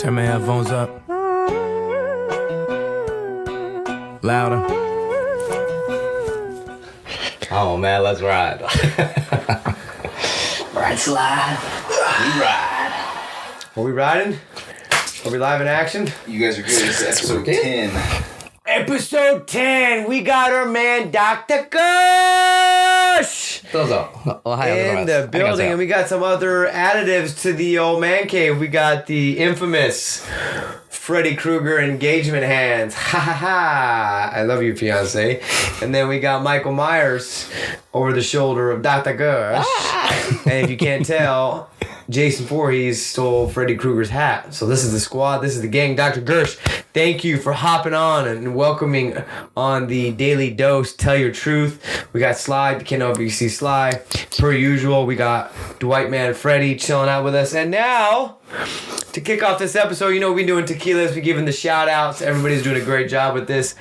Turn my headphones up. Louder. Oh man, let's ride. Ride slide. We ride. Are we riding? Are we live in action? You guys are good. It's episode 10. Episode 10. We got our man, Dr. Gersh! In the building, and we got some other additives to the old man cave. We got the infamous Freddy Krueger engagement hands. Ha ha ha. I love you, fiance. And then we got Michael Myers over the shoulder of Dr. Gersh. And if you can't tell, Jason Voorhees stole Freddy Krueger's hat. So this is the squad. This is the gang. Dr. Gersh, thank you for hopping on and welcoming on the Daily Dose. Tell your truth. We got Sly. You can't know if you see Sly. Per usual, we got Dwight Man Freddy chilling out with us. And now, to kick off this episode, you know we've been doing tequilas. We're giving the shout outs. Everybody's doing a great job with this.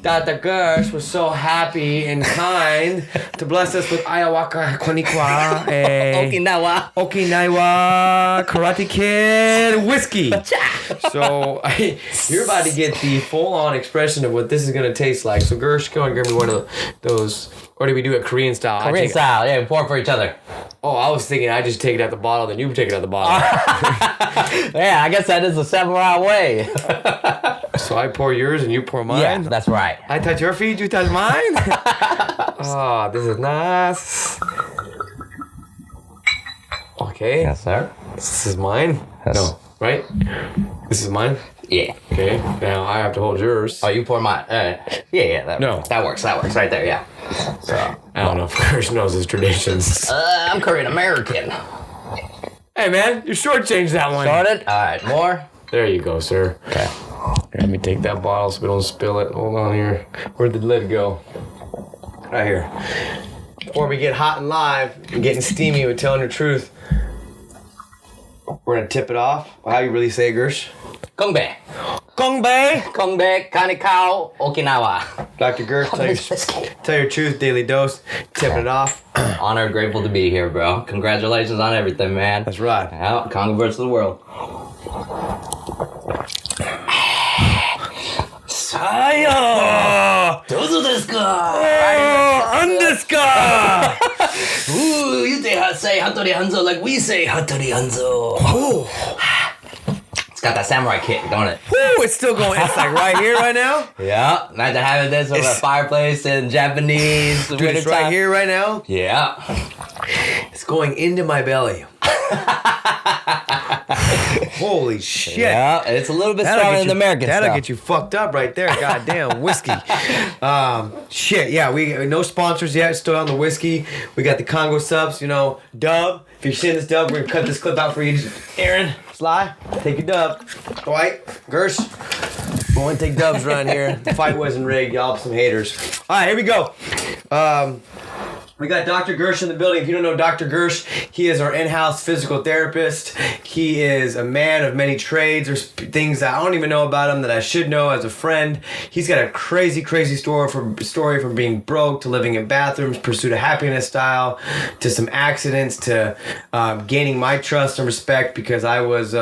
Dr. Gersh was so happy and kind to bless us with ayahuasca, konnichiwa, Okinawa Karate Kid whiskey. So you're about to get the full-on expression of what this is going to taste like. So Gersh, go and give me one of those. Or do we do it Korean style? Korean style, yeah, we pour it for each other. Oh, I was thinking I just take it out the bottle, then you take it out the bottle. Yeah, I guess that is the samurai way. So I pour yours and you pour mine? Yeah, that's right. I touch your feet, you touch mine? Oh, this is nice. Okay. Yes, sir. This is mine? Yes. No, right? This is mine? Yeah. Okay, now I have to hold yours. Oh, you pour mine. Yeah, that works right there, yeah. So I don't know if Gersh knows his traditions. I'm Korean American. Hey man, you shortchanged that one. Started? Alright, more? There you go, sir. Okay. Here, let me take that bottle so we don't spill it. Hold on here. Where'd the lid go? Right here. Before we get hot and live and getting steamy with telling the truth, we're gonna tip it off. How you really say it, Gersh? Gongbae. Gongbae! Gongbae, Kanikao, Okinawa. Dr. Gersh, tell your truth, Daily Dose. Tipping it off. Honored, grateful to be here, bro. Congratulations on everything, man. That's right. Yeah, Congo versus the world. Saya! Dozo desu ka? Underscore! Ooh, you say Hattori Hanzo like we say Hattori Hanzo. Oh. It's got that samurai kick, don't it? Woo, it's still going. It's like right here, right now. Yeah, imagine having this over a fireplace in Japanese. Dude, it's right here, right now. Yeah. It's going into my belly. Holy shit. Yeah, it's a little bit stronger than the American stuff. That'll get you fucked up right there. Goddamn, whiskey. Shit, yeah, we no sponsors yet. Still on the whiskey. We got the Congo subs, you know, dub. If you're seeing this dub, we're going to cut this clip out for you. Aaron, Sly, take your dub. Dwight, Gersh. Go and take dubs around here. The fight wasn't rigged. Y'all some haters. All right, here we go. We got Dr. Gersh in the building. If you don't know Dr. Gersh, he is our in-house physical therapist. He is a man of many trades. There's things that I don't even know about him that I should know as a friend. He's got a crazy, crazy story from being broke to living in bathrooms, pursuit of happiness style, to some accidents, to gaining my trust and respect because I was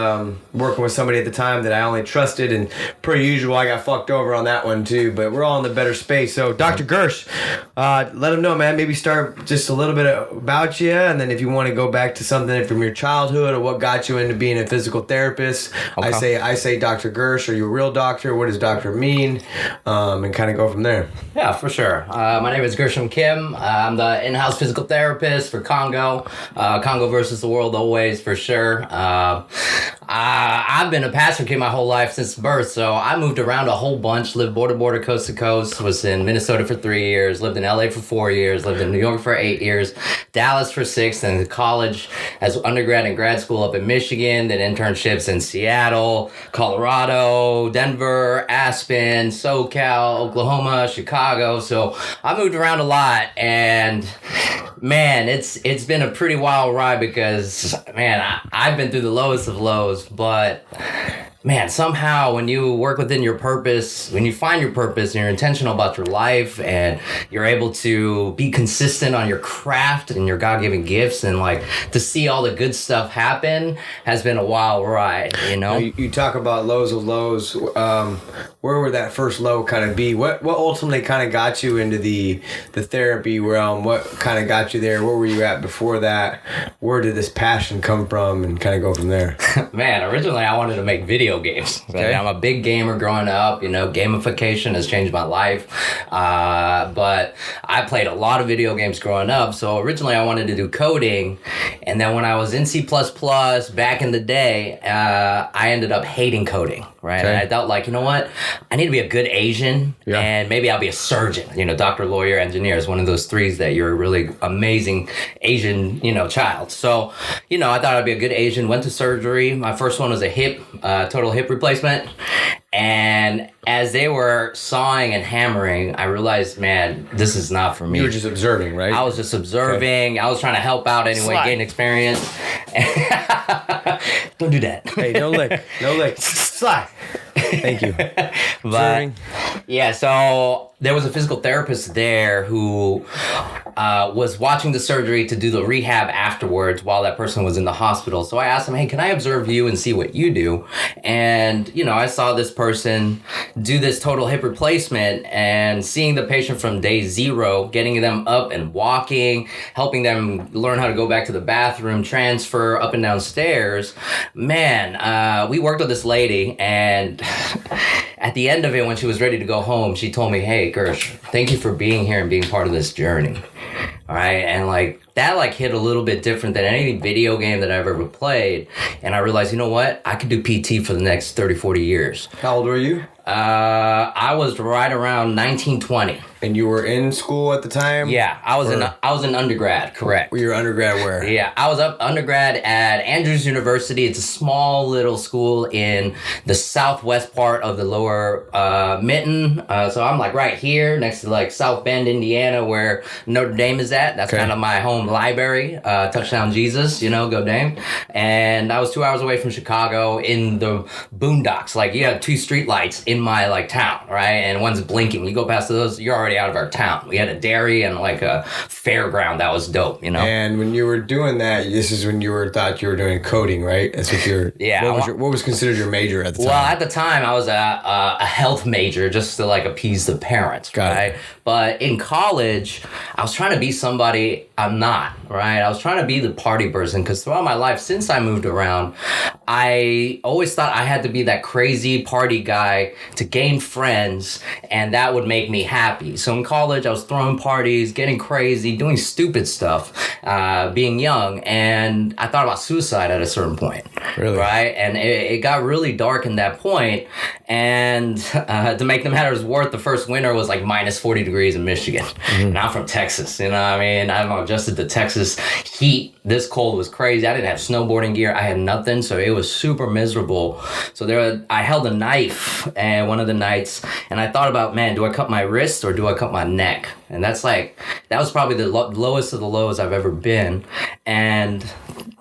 working with somebody at the time that I only trusted. And per usual, I got fucked over on that one too. But we're all in the better space. So Dr. Gersh, let him know, man. Maybe start just a little bit about you, and then if you want to go back to something from your childhood or what got you into being a physical therapist. Okay. I say Dr. Gersh. Are you a real doctor? What does doctor mean? And kind of go from there. Yeah, for sure. My name is Gersh Kim. I'm the in-house physical therapist for Congo. Congo versus the world always, for sure. I've been a pastor kid my whole life since birth, so I moved around a whole bunch, lived border to border, coast to coast, was in Minnesota for 3 years, lived in LA for 4 years, lived in New York for 8 years, Dallas for 6, and college as undergrad and grad school up in Michigan, then internships in Seattle, Colorado, Denver, Aspen, SoCal, Oklahoma, Chicago. So I moved around a lot, and man, it's been a pretty wild ride because, man, I've been through the lowest of lows, but man, somehow when you work within your purpose, when you find your purpose and you're intentional about your life and you're able to be consistent on your craft and your God-given gifts and like to see all the good stuff happen has been a wild ride, you know? You talk about lows of lows. Where would that first low kind of be? What ultimately kind of got you into the therapy realm? What kind of got you there? Where were you at before that? Where did this passion come from and kind of go from there? Man, originally I wanted to make video games. Okay. I'm a big gamer growing up. You know, gamification has changed my life. But I played a lot of video games growing up. So originally I wanted to do coding. And then when I was in C++ back in the day, I ended up hating coding, right? Okay. And I felt like, you know what? I need to be a good Asian and maybe I'll be a surgeon. You know, doctor, lawyer, engineer is one of those threes that you're a really amazing Asian, you know, child. So, you know, I thought I'd be a good Asian, went to surgery. My first one was a total hip replacement. And as they were sawing and hammering, I realized, man, this is not for me. You were just observing, right? I was just observing. Okay. I was trying to help out anyway, gain experience. Don't do that. Hey, no lick. No lick. Slide. Thank you. But, yeah, so there was a physical therapist there who was watching the surgery to do the rehab afterwards while that person was in the hospital. So I asked him, hey, can I observe you and see what you do? And, you know, I saw this person do this total hip replacement and seeing the patient from day zero, getting them up and walking, helping them learn how to go back to the bathroom, transfer up and down stairs. Man, we worked with this lady, and at the end of it, when she was ready to go home, she told me, hey, Gersh, thank you for being here and being part of this journey. All right. And like that, like hit a little bit different than any video game that I've ever played. And I realized, you know what? I could do PT for the next 30, 40 years. How old were you? I was right around 19, 20. And you were in school at the time? Yeah, I was in undergrad, correct. Were you undergrad where? Yeah, I was undergrad at Andrews University. It's a small little school in the southwest part of the lower Mitten. So I'm like right here next to like South Bend, Indiana, where Notre Dame is at. That's kind of my home library. Touchdown Jesus, you know, go Dame. And I was 2 hours away from Chicago in the boondocks. Like you have 2 streetlights in my like town, right? And one's blinking. You go past those, you're already out of our town. We had a dairy and like a fairground. That was dope, you know? And when you were doing that, this is when you thought you were doing coding, right? That's what you're... Yeah. What was considered your major at the time? Well, at the time, I was a health major just to like appease the parents, right? But in college, I was trying to be somebody I'm not, right? I was trying to be the party person because throughout my life, since I moved around, I always thought I had to be that crazy party guy to gain friends, and that would make me happy. So in college, I was throwing parties, getting crazy, doing stupid stuff, being young, and I thought about suicide at a certain point. Really? Right? And it got really dark in that point, and to make the matters worse, the first winter was like minus 40 degrees in Michigan. Mm-hmm. And I'm from Texas, you know what I mean? I'm adjusted to Texas heat. This cold was crazy. I didn't have snowboarding gear. I had nothing, so it was super miserable. So I held a knife one of the nights, and I thought about, man, do I cut my wrist or do I cut my neck? And that was probably the lowest of the lows I've ever been. And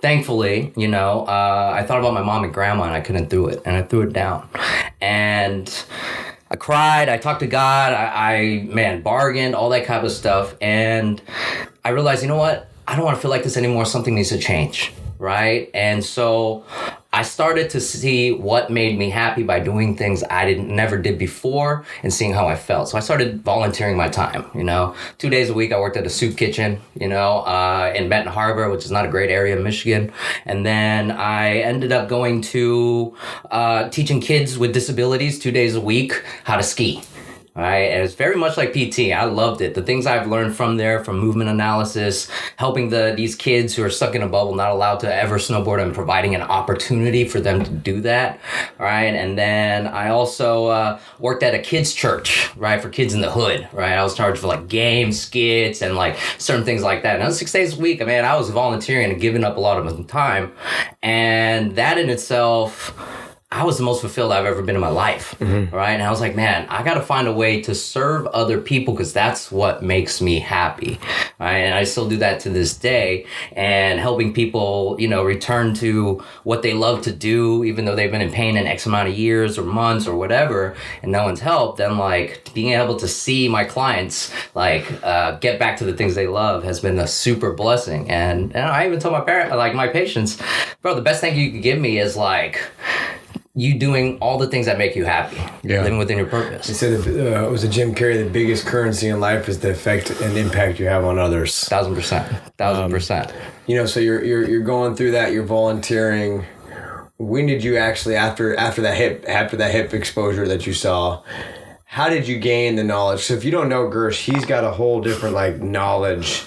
thankfully, you know, I thought about my mom and grandma, and I couldn't do it, and I threw it down. And I cried, I talked to God, I bargained, all that kind of stuff. And I realized, you know what? I don't want to feel like this anymore. Something needs to change, right? And so I started to see what made me happy by doing things I never did before and seeing how I felt. So I started volunteering my time, you know. 2 days a week, I worked at a soup kitchen, you know, in Benton Harbor, which is not a great area in Michigan. And then I ended up going to teaching kids with disabilities 2 days a week how to ski. All right, and it's very much like PT. I loved it. The things I've learned from there, from movement analysis, helping these kids who are stuck in a bubble, not allowed to ever snowboard, and providing an opportunity for them to do that. All right, and then I also worked at a kids' church, right, for kids in the hood. Right, I was charged for like games, skits, and like certain things like that. And that was 6 days a week. I mean, I was volunteering and giving up a lot of my time, and that in itself I was the most fulfilled I've ever been in my life, right? And I was like, man, I got to find a way to serve other people because that's what makes me happy, right? And I still do that to this day, and helping people, return to what they love to do, even though they've been in pain in X amount of years or months or whatever, and no one's helped. Then like being able to see my clients get back to the things they love has been a super blessing. And I even tell my patients, bro, the best thing you can give me is like you doing all the things that make you happy, living within your purpose. He said it was a Jim Carrey, the biggest currency in life is the effect and impact you have on others. 1,000%. So you're going through that, you're volunteering. When did you actually, after that hip exposure that you saw, how did you gain the knowledge? So if you don't know Gersh, he's got a whole different knowledge,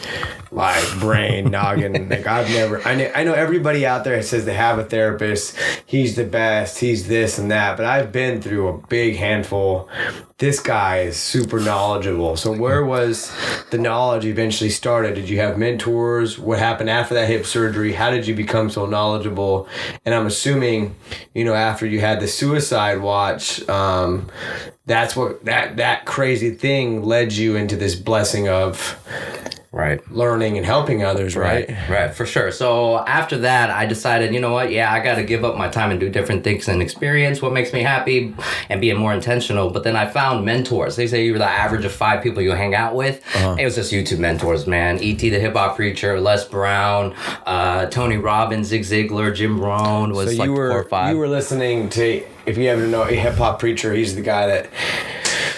brain, noggin. I know everybody out there says they have a therapist. He's the best. He's this and that. But I've been through a big handful. This guy is super knowledgeable. So where was the knowledge eventually started? Did you have mentors? What happened after that hip surgery? How did you become so knowledgeable? And I'm assuming, after you had the suicide watch, that's what that crazy thing led you into this blessing of learning and helping others, right? Right, for sure. So after that, I decided, you know what? Yeah, I got to give up my time and do different things and experience what makes me happy and being more intentional. But then I found mentors. They say you're the average of 5 people you hang out with. It was just YouTube mentors, man. E.T. the Hip Hop Preacher, Les Brown, Tony Robbins, Zig Ziglar, Jim Rohn was 4 or 5. You were listening to, if you ever know a hip hop preacher, he's the guy that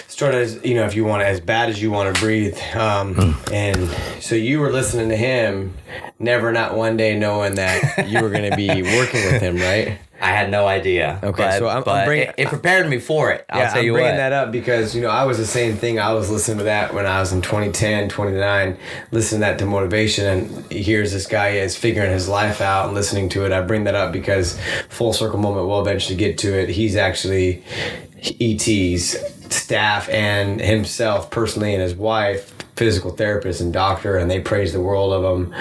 started as, if you want as bad as you want to breathe. And so you were listening to him, never not one day knowing that you were going to be working with him, right? I had no idea. Okay, so I'm bringing... It prepared me for it. I'll tell you what. I'm bringing that up because, I was the same thing. I was listening to that when I was in 2010, 29, listening to that to motivation. And here's this guy is figuring his life out and listening to it. I bring that up because full circle moment, we'll eventually get to it. He's actually ET's staff and himself personally and his wife, physical therapist and doctor, and they praise the world of him.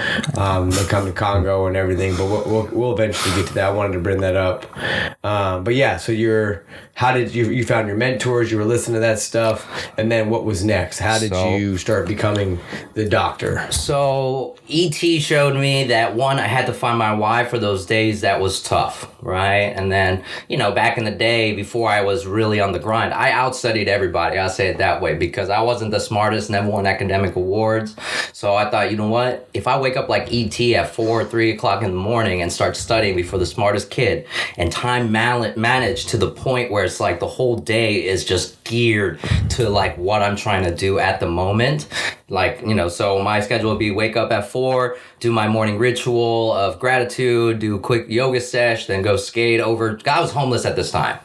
They come to Congo and everything, but we'll eventually get to that. I wanted to bring that up. But yeah, so how did you found your mentors, you were listening to that stuff, and then what was next? How did you start becoming the doctor? So E.T. showed me that one, I had to find my why for those days that was tough, right? And then, back in the day before I was really on the grind, I outstudied everybody. I'll say it that way because I wasn't the smartest, never won academic awards. So I thought, you know what? If I wake up like E.T. at 4 or 3 o'clock in the morning and start studying before the smartest kid and time manage to the point where it's like the whole day is just geared to like what I'm trying to do at the moment. So my schedule would be wake up at 4, do my morning ritual of gratitude, do a quick yoga sesh, then go skate over. I was homeless at this time,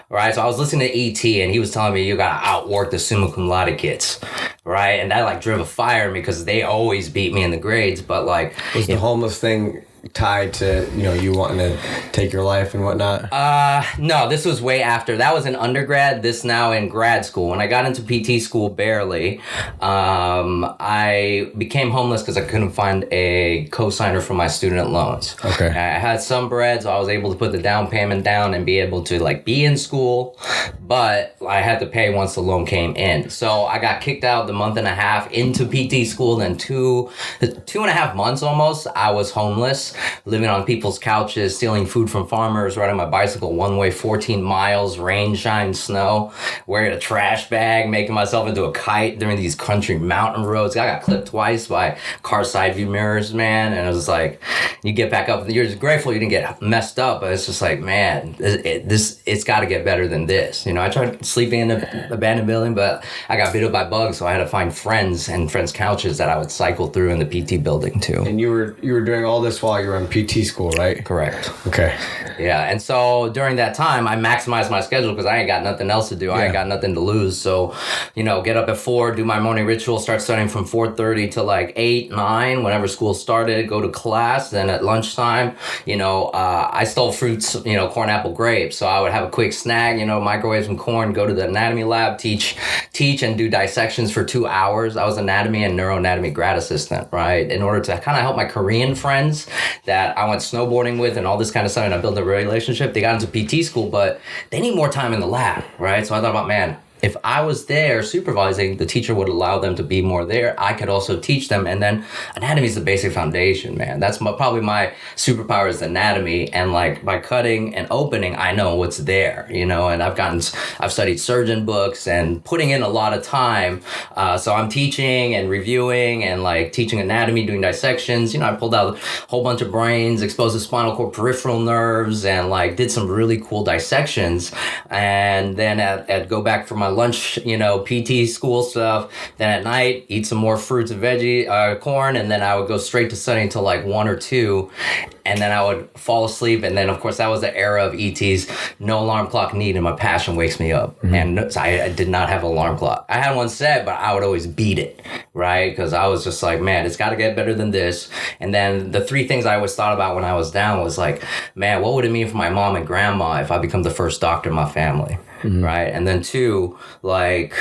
right? So I was listening to E.T. and he was telling me you gotta outwork the summa cum laude kids, right? And that drove a fire in me because they always beat me in the grades. But was the homeless thing tied to you wanting to take your life and whatnot? No, this was way after. That was in undergrad. This now in grad school. When I got into PT school, barely, I became homeless because I couldn't find a co-signer for my student loans. Okay. I had some bread, so I was able to put the down payment down and be able to be in school, but I had to pay once the loan came in. So I got kicked out the month and a half into PT school. Then 2.5 months almost, I was homeless, living on people's couches, stealing food from farmers, riding my bicycle one way 14 miles, rain, shine, snow, wearing a trash bag, making myself into a kite during these country mountain roads. I got clipped twice by car side view mirrors, man. And it was like, you get back up, you're just grateful you didn't get messed up, but it's just like, man, it's got to get better than this. I tried sleeping in an abandoned building, but I got bit by bugs, so I had to find friends couches that I would cycle through in the PT building too. And you were doing all this while you were in PT school, right? Correct. Okay. Yeah, and so during that time, I maximized my schedule because I ain't got nothing else to do. I ain't got nothing to lose. So, get up at 4, do my morning ritual, start studying from 4:30 to 8, 9, whenever school started, go to class. Then at lunchtime, I stole fruits, corn, apple, grapes. So I would have a quick snack, microwave some corn, go to the anatomy lab, teach teach and do dissections for 2 hours. I was anatomy and neuroanatomy grad assistant, right? In order to kind of help my Korean friends that I went snowboarding with and all this kind of stuff, and I built a relationship. They got into PT school, but they need more time in the lab, right? So I thought about, man, if I was there supervising, the teacher would allow them to be more there. I could also teach them. And then anatomy is the basic foundation, man. That's probably my superpower is anatomy. And like by cutting and opening, I know what's there, you know, and I've studied surgeon books and putting in a lot of time. So I'm teaching and reviewing and like teaching anatomy, doing dissections. You know, I pulled out a whole bunch of brains, exposed the spinal cord, peripheral nerves, and like did some really cool dissections. And then I'd go back for my lunch, you know, PT school stuff. Then at night, eat some more fruits and corn, and then I would go straight to studying until like 1 or 2, and then I would fall asleep. And then, of course, that was the era of ETs. No alarm clock needed. My passion wakes me up, and so I did not have an alarm clock. I had one set, but I would always beat it, right? Because I was just like, man, it's got to get better than this. And then the 3 things I always thought about when I was down was like, man, what would it mean for my mom and grandma if I become the first doctor in my family? Right. And then 2, like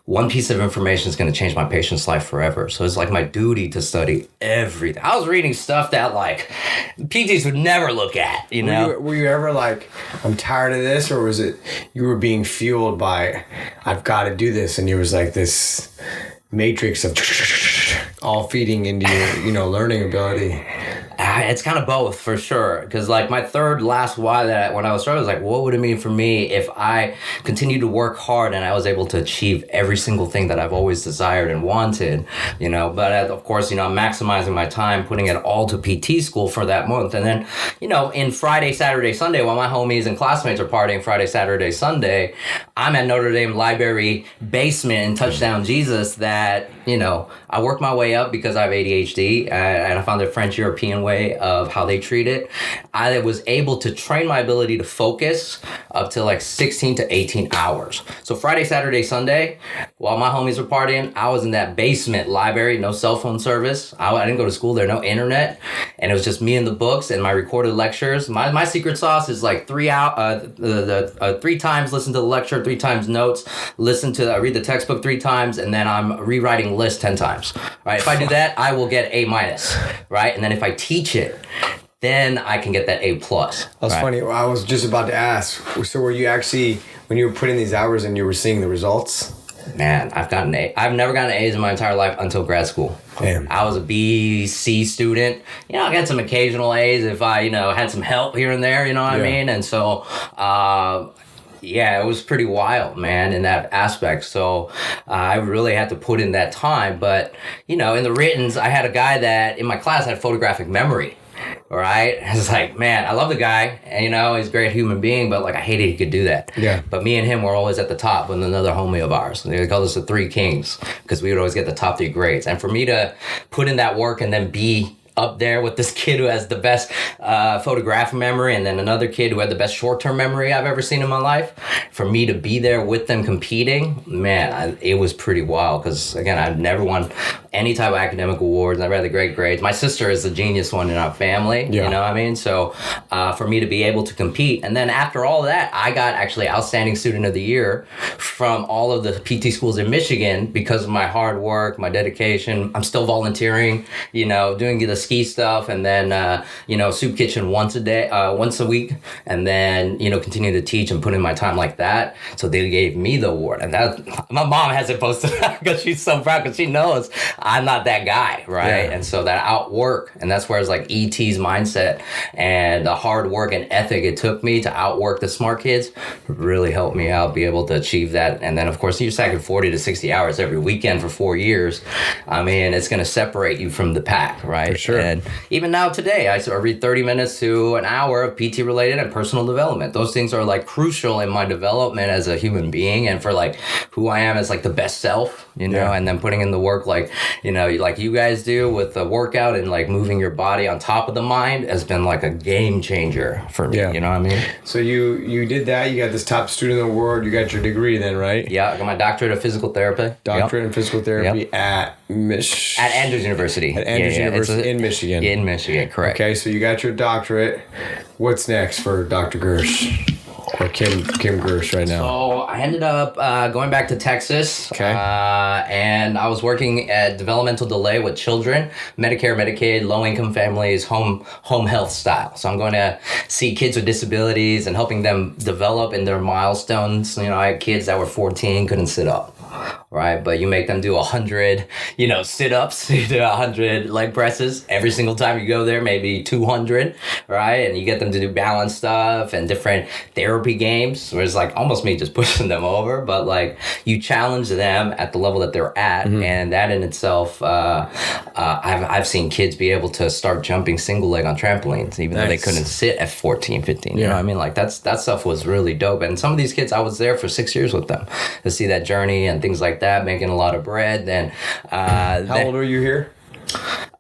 1 piece of information is going to change my patient's life forever. So it's like my duty to study everything. I was reading stuff that like PTs would never look at, you know? Were you ever like, I'm tired of this? Or was it you were being fueled by, I've got to do this? And it was like this matrix of all feeding into your, you know, learning ability. It's kind of both for sure. Because like my third last why that when I was struggling was like, what would it mean for me if I continued to work hard and I was able to achieve every single thing that I've always desired and wanted, you know? But of course, you know, I'm maximizing my time, putting it all to PT school for that month. And then, you know, in Friday, Saturday, Sunday, while my homies and classmates are partying Friday, Saturday, Sunday, I'm at Notre Dame Library basement in Touchdown Jesus that, you know, I worked my way up because I have ADHD and I found the French European way of how they treat it. I was able to train my ability to focus up to like 16 to 18 hours. So Friday, Saturday, Sunday, while my homies were partying, I was in that basement library, no cell phone service. I didn't go to school there, no internet. And it was just me and the books and my recorded lectures. My secret sauce is like 3 times listen to the lecture, 3 times notes, read the textbook 3 times, and then I'm rewriting lists 10 times. Right? If I do that, I will get A-, right? And then if I teach it, then I can get that A+. That's funny. I was just about to ask. So were you actually, when you were putting these hours in, you were seeing the results? Man, I've never gotten A's in my entire life until grad school. Damn. I was a B, C student. You know, I got some occasional A's if I, you know, had some help here and there, you know what I mean? And so, yeah, it was pretty wild, man, in that aspect. So I really had to put in that time. But, you know, in the writtens, I had a guy that in my class had photographic memory. Right? It's like, man, I love the guy, and you know, he's a great human being, but like, I hated he could do that. Yeah. But me and him were always at the top with another homie of ours. They called us the 3 Kings because we would always get the top 3 grades. And for me to put in that work and then be up there with this kid who has the best photographic memory and then another kid who had the best short-term memory I've ever seen in my life, for me to be there with them competing, man, it was pretty wild because, again, I've never won any type of academic awards. Never had the great grades. My sister is the genius one in our family, you know what I mean? So for me to be able to compete, and then after all of that, I got actually Outstanding Student of the Year from all of the PT schools in Michigan because of my hard work, my dedication. I'm still volunteering, you know, doing the ski stuff, and then you know, soup kitchen once a week, and then, you know, continue to teach and put in my time like that. So they gave me the award, and that my mom hasn't posted that because she's so proud because she knows I'm not that guy, right? Yeah. And so that outwork, and that's where it's like ET's mindset and the hard work and ethic it took me to outwork the smart kids really helped me out, be able to achieve that. And then of course you're stacking 40 to 60 hours every weekend for 4 years. I mean, it's going to separate you from the pack, right? For sure. And even now today, I read 30 minutes to an hour of PT related and personal development. Those things are like crucial in my development as a human being and for like who I am as like the best self, you know, and then putting in the work like, you know, like you guys do with the workout and like moving your body on top of the mind has been like a game changer for me, you know what I mean? So you did that, you got this top student in the world, you got your degree then, right? Yeah, I got my doctorate of physical therapy. Doctorate in physical therapy at Andrews University. At Andrews University in Michigan. In Michigan, correct. Okay, so you got your doctorate. What's next for Dr. Gersh? Or Kim Gersh right now? So I ended up going back to Texas. Okay. And I was working at developmental delay with children, Medicare, Medicaid, low-income families, home health style. So I'm going to see kids with disabilities and helping them develop in their milestones. You know, I had kids that were 14, couldn't sit up. Right, but you make them do 100, sit-ups, you do 100 leg presses every single time you go there, maybe 200, right? And you get them to do balance stuff and different therapy games, where it's like almost me just pushing them over, but like you challenge them at the level that they're at, and that in itself, I've seen kids be able to start jumping single leg on trampolines, even though they couldn't sit at 14, 15. You know what I mean? Like that stuff was really dope. And some of these kids, I was there for 6 years with them to see that journey and things like that, making a lot of bread. Then, how old were you here?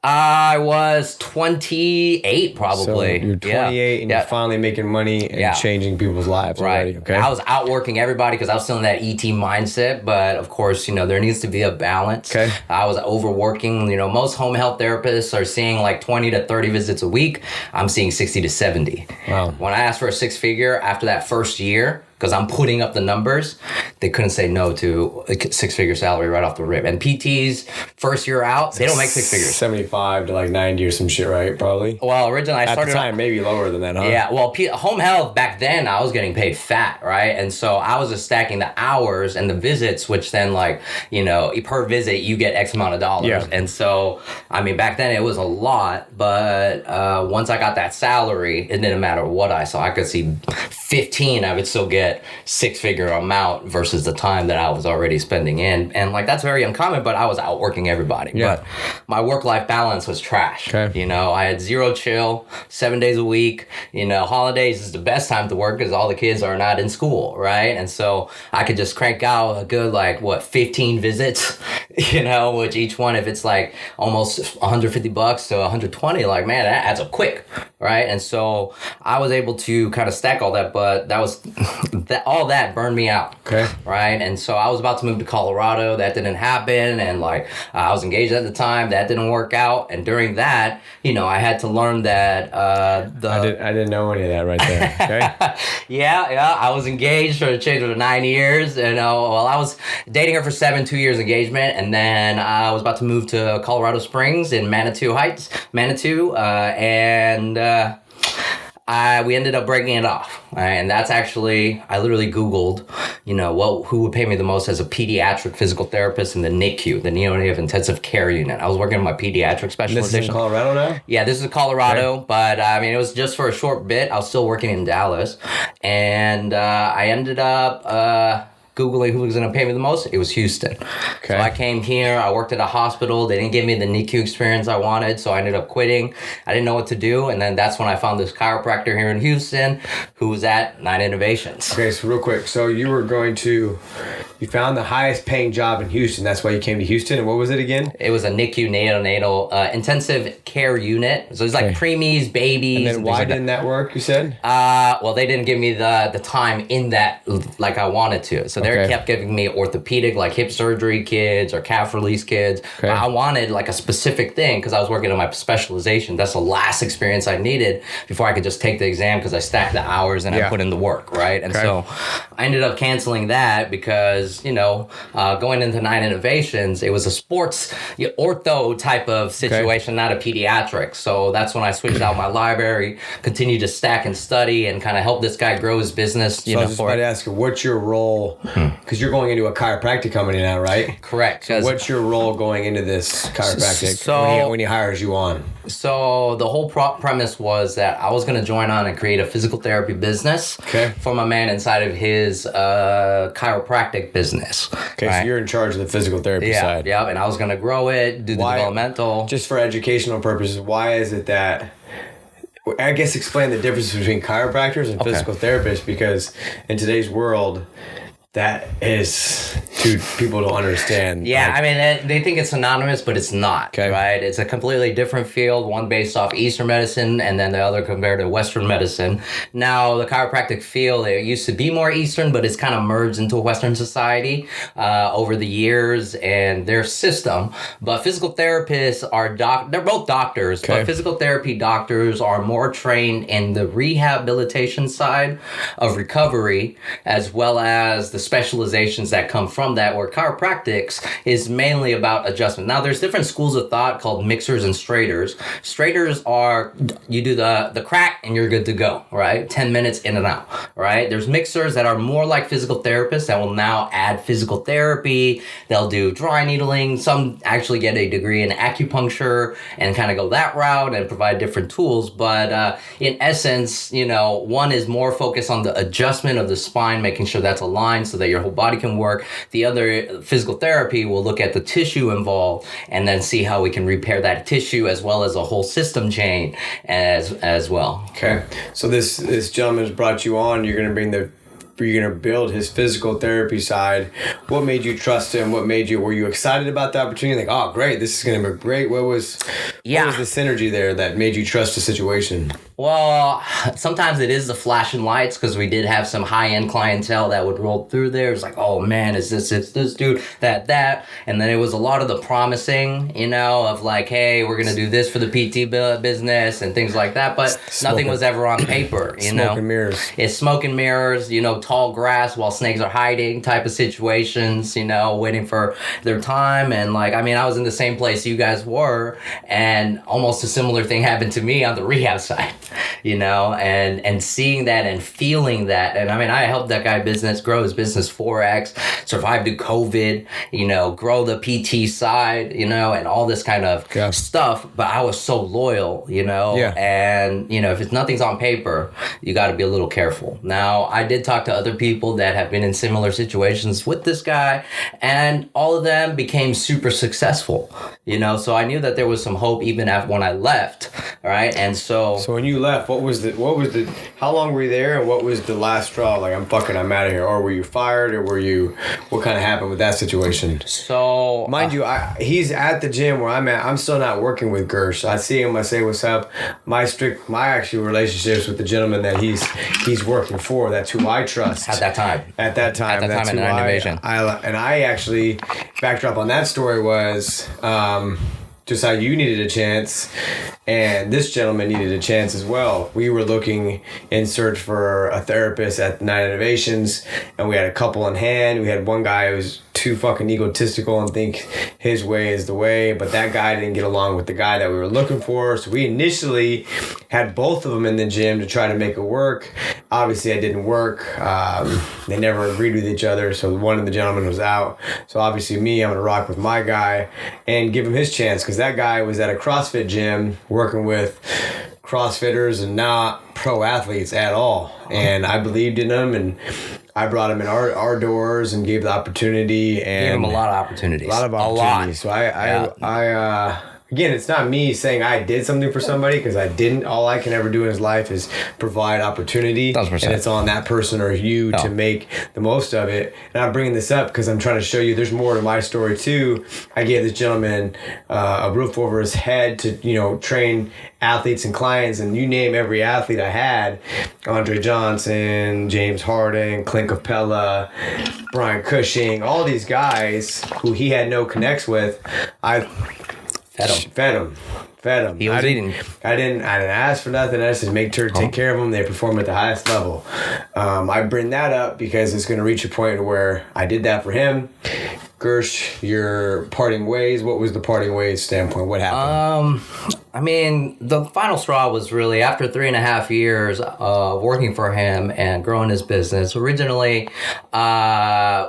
I was 28, probably. So you're 28 and you're finally making money and changing people's lives already. Okay. I was outworking everybody because I was still in that ET mindset, but of course, there needs to be a balance. Okay. I was overworking. Most home health therapists are seeing like 20 to 30 visits a week. I'm seeing 60 to 70. Wow. When I asked for a 6-figure after that first year, because I'm putting up the numbers, they couldn't say no to a 6-figure salary right off the rip. And PTs, first year out, they don't make 6 figures. 75 to like 90 or some shit, right? Probably. Well, originally I started... At the time, maybe lower than that, huh? Yeah, well, home health, back then, I was getting paid fat, right? And so I was just stacking the hours and the visits, which then per visit, you get X amount of dollars. Yeah. And so, back then it was a lot, but once I got that salary, it didn't matter what I saw. I could see 15, I would still get 6-figure amount versus the time that I was already spending in. And that's very uncommon, but I was outworking everybody. Yeah. But my work-life balance was trash. Okay. I had zero chill, 7 days a week. Holidays is the best time to work because all the kids are not in school, right? And so I could just crank out a good 15 visits, which each one, if it's almost $150 to 120, man, that adds up quick, right? And so I was able to kind of stack all that, but that was all that burned me out. Okay. Right. And so I was about to move to Colorado. That didn't happen. And I was engaged at the time. That didn't work out. And during that, I had to learn that I didn't know any of that right there. Okay. Yeah. I was engaged for a change of 9 years. And I was dating her for 2 years engagement. And then I was about to move to Colorado Springs in Manitou Heights, we ended up breaking it off, right? And that's actually, I literally Googled, who would pay me the most as a pediatric physical therapist in the NICU, the Neonatal Intensive Care Unit. I was working on my pediatric specialization. This is in Colorado now? Yeah, this is Colorado, okay. But it was just for a short bit. I was still working in Dallas, and I ended up Googling who was going to pay me the most. It was Houston. Okay. So I came here. I worked at a hospital. They didn't give me the NICU experience I wanted, so I ended up quitting. I didn't know what to do, and then that's when I found this chiropractor here in Houston who was at 9 Innovations. Okay, so real quick. So you found the highest paying job in Houston. That's why you came to Houston. And what was it again? It was a NICU, neonatal intensive care unit. So it's preemies, babies. And then why didn't that work, you said? Well, they didn't give me the time in that like I wanted to. So they kept giving me orthopedic, hip surgery kids or calf release kids. Okay. I wanted a specific thing because I was working on my specialization. That's the last experience I needed before I could just take the exam because I stacked the hours and I put in the work, right? And so I ended up canceling that because, going into 9 Innovations, it was a sports ortho type of situation, not a pediatric. So that's when I switched out my library, continued to stack and study and kind of help this guy grow his business. I was just about to ask you, what's your role? Because you're going into a chiropractic company now, right? Correct. So what's your role going into this chiropractic when he hires you on? So the whole premise was that I was going to join on and create a physical therapy business for my man inside of his chiropractic business. Okay, right? So you're in charge of the physical therapy side. Yeah, and I was going to grow it, do the developmental. Just for educational purposes, why is it that... I guess explain the difference between chiropractors and physical therapists, because in today's world... That is, dude, people don't understand. Yeah, Like, I mean, they think it's synonymous, but it's not, Okay. right? It's a completely different field, one based off Eastern medicine and then the other compared to Western medicine. Now, the chiropractic field, it used to be more Eastern, but it's kind of merged into Western society over the years and their system. But physical therapists are, they're both doctors, Okay. but physical therapy doctors are more trained in the rehabilitation side of recovery, as well as the specializations that come from that, where chiropractics is mainly about adjustment. Now, there's different schools of thought called mixers and straighters. Straighters are, you do the crack and you're good to go, right? 10 minutes in and out, right? There's mixers that are more like physical therapists that will now add physical therapy. They'll do dry needling. Some actually get a degree in acupuncture and kind of go that route and provide different tools. But in essence, you know, one is more focused on the adjustment of the spine, making sure that's aligned so that your whole body can work. The other, physical therapy, will look at the tissue involved and then see how we can repair that tissue as well as a whole system chain as well. okay. So this gentleman's brought you on. You're gonna build his physical therapy side. What made you trust him? Were you excited about the opportunity? Like, oh, great, this is gonna be great. What was the synergy there that made you trust the situation? Well, sometimes it is the flashing lights, because we did have some high-end clientele that would roll through there. It's like, oh man, it's this dude, that. And then it was a lot of the promising, you know, of like, hey, we're going to do this for the PT business and things like that. But nothing was ever on paper, you know. Smoke and mirrors. It's smoke and mirrors, you know, tall grass while snakes are hiding type of situations, you know, waiting for their time. And like, I mean, I was in the same place you guys were, and almost a similar thing happened to me on the rehab side. You know, and seeing that and feeling that. And I mean, I helped that guy grow his business 4x, survive through COVID, you know, grow the PT side, you know, and all this kind of stuff. But I was so loyal, you know, and, you know, if nothing's on paper, you got to be a little careful. Now, I did talk to other people that have been in similar situations with this guy, and all of them became super successful, you know, so I knew that there was some hope even after when I left. All right. And so when you left, what was the how long were you there, and what was the last straw? Like, I'm out of here. Or were you fired, or what kind of happened with that situation? So mind you, he's at the gym where I'm at. I'm still not working with Gersh. I see him, I say what's up. My actual relationships with the gentleman that he's working for, that's who I trust. At that time that's in who innovation. I actually, backdrop on that story was just how you needed a chance, and this gentleman needed a chance as well. We were looking in search for a therapist at Night Innovations, and we had a couple in hand. We had one guy who was too fucking egotistical and think his way is the way, but that guy didn't get along with the guy that we were looking for. So we initially had both of them in the gym to try to make it work. Obviously, it didn't work. They never agreed with each other, so one of the gentlemen was out. So obviously I'm gonna rock with my guy and give him his chance, because that guy was at a CrossFit gym working with CrossFitters and not pro athletes at all. And I believed in him, and I brought him in our doors and gave the opportunity, and gave him a lot of opportunities. So I again, it's not me saying I did something for somebody, because I didn't. All I can ever do in his life is provide opportunity, 1,000%. and it's on that person or you to make the most of it. And I'm bringing this up because I'm trying to show you there's more to my story too. I gave this gentleman a roof over his head to, you know, train athletes and clients, and you name every athlete I had: Andre Johnson, James Harden, Clint Capella, Brian Cushing, all these guys who he had no connects with. I fed him. He was eating. I didn't ask for nothing. I just make sure to take care of them. They perform at the highest level. I bring that up because it's going to reach a point where I did that for him. Gersh, your parting ways. What was the parting ways standpoint? What happened? I mean, the final straw was really after 3.5 years of working for him and growing his business. Originally,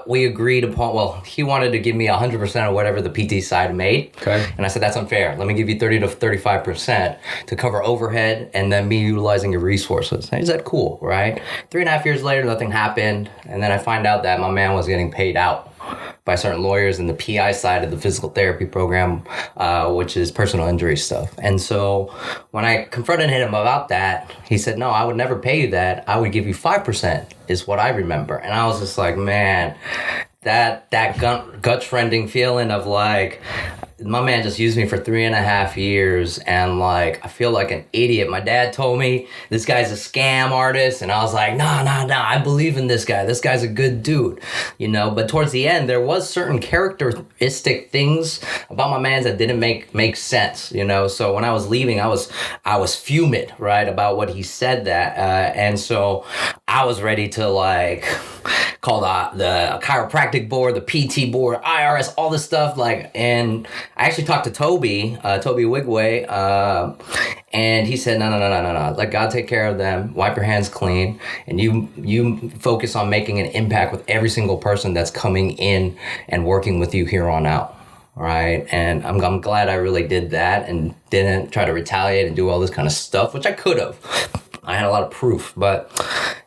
we agreed upon, well, he wanted to give me 100% of whatever the PT side made. Okay. And I said, that's unfair. Let me give you 30 to 35% to cover overhead and then me utilizing your resources. And he said, cool, right? 3.5 years later, nothing happened. And then I find out that my man was getting paid out by certain lawyers in the PI side of the physical therapy program, which is personal injury stuff. And so when I confronted him about that, he said, no, I would never pay you that. I would give you 5% is what I remember. And I was just like, man, that gut-rending feeling of like, my man just used me for 3.5 years, and like I feel like an idiot. My dad told me this guy's a scam artist, and I was like, nah, I believe in this guy. This guy's a good dude, you know. But towards the end, there was certain characteristic things about my man that didn't make sense, you know. So when I was leaving, I was fuming, right, about what he said that, and so I was ready to like call the chiropractic board, the PT board, IRS, all this stuff, like, and I actually talked to Toby Wigway, and he said, no. Let God take care of them. Wipe your hands clean, and you focus on making an impact with every single person that's coming in and working with you here on out. Right. And I'm glad I really did that and didn't try to retaliate and do all this kind of stuff, which I could have. I had a lot of proof, but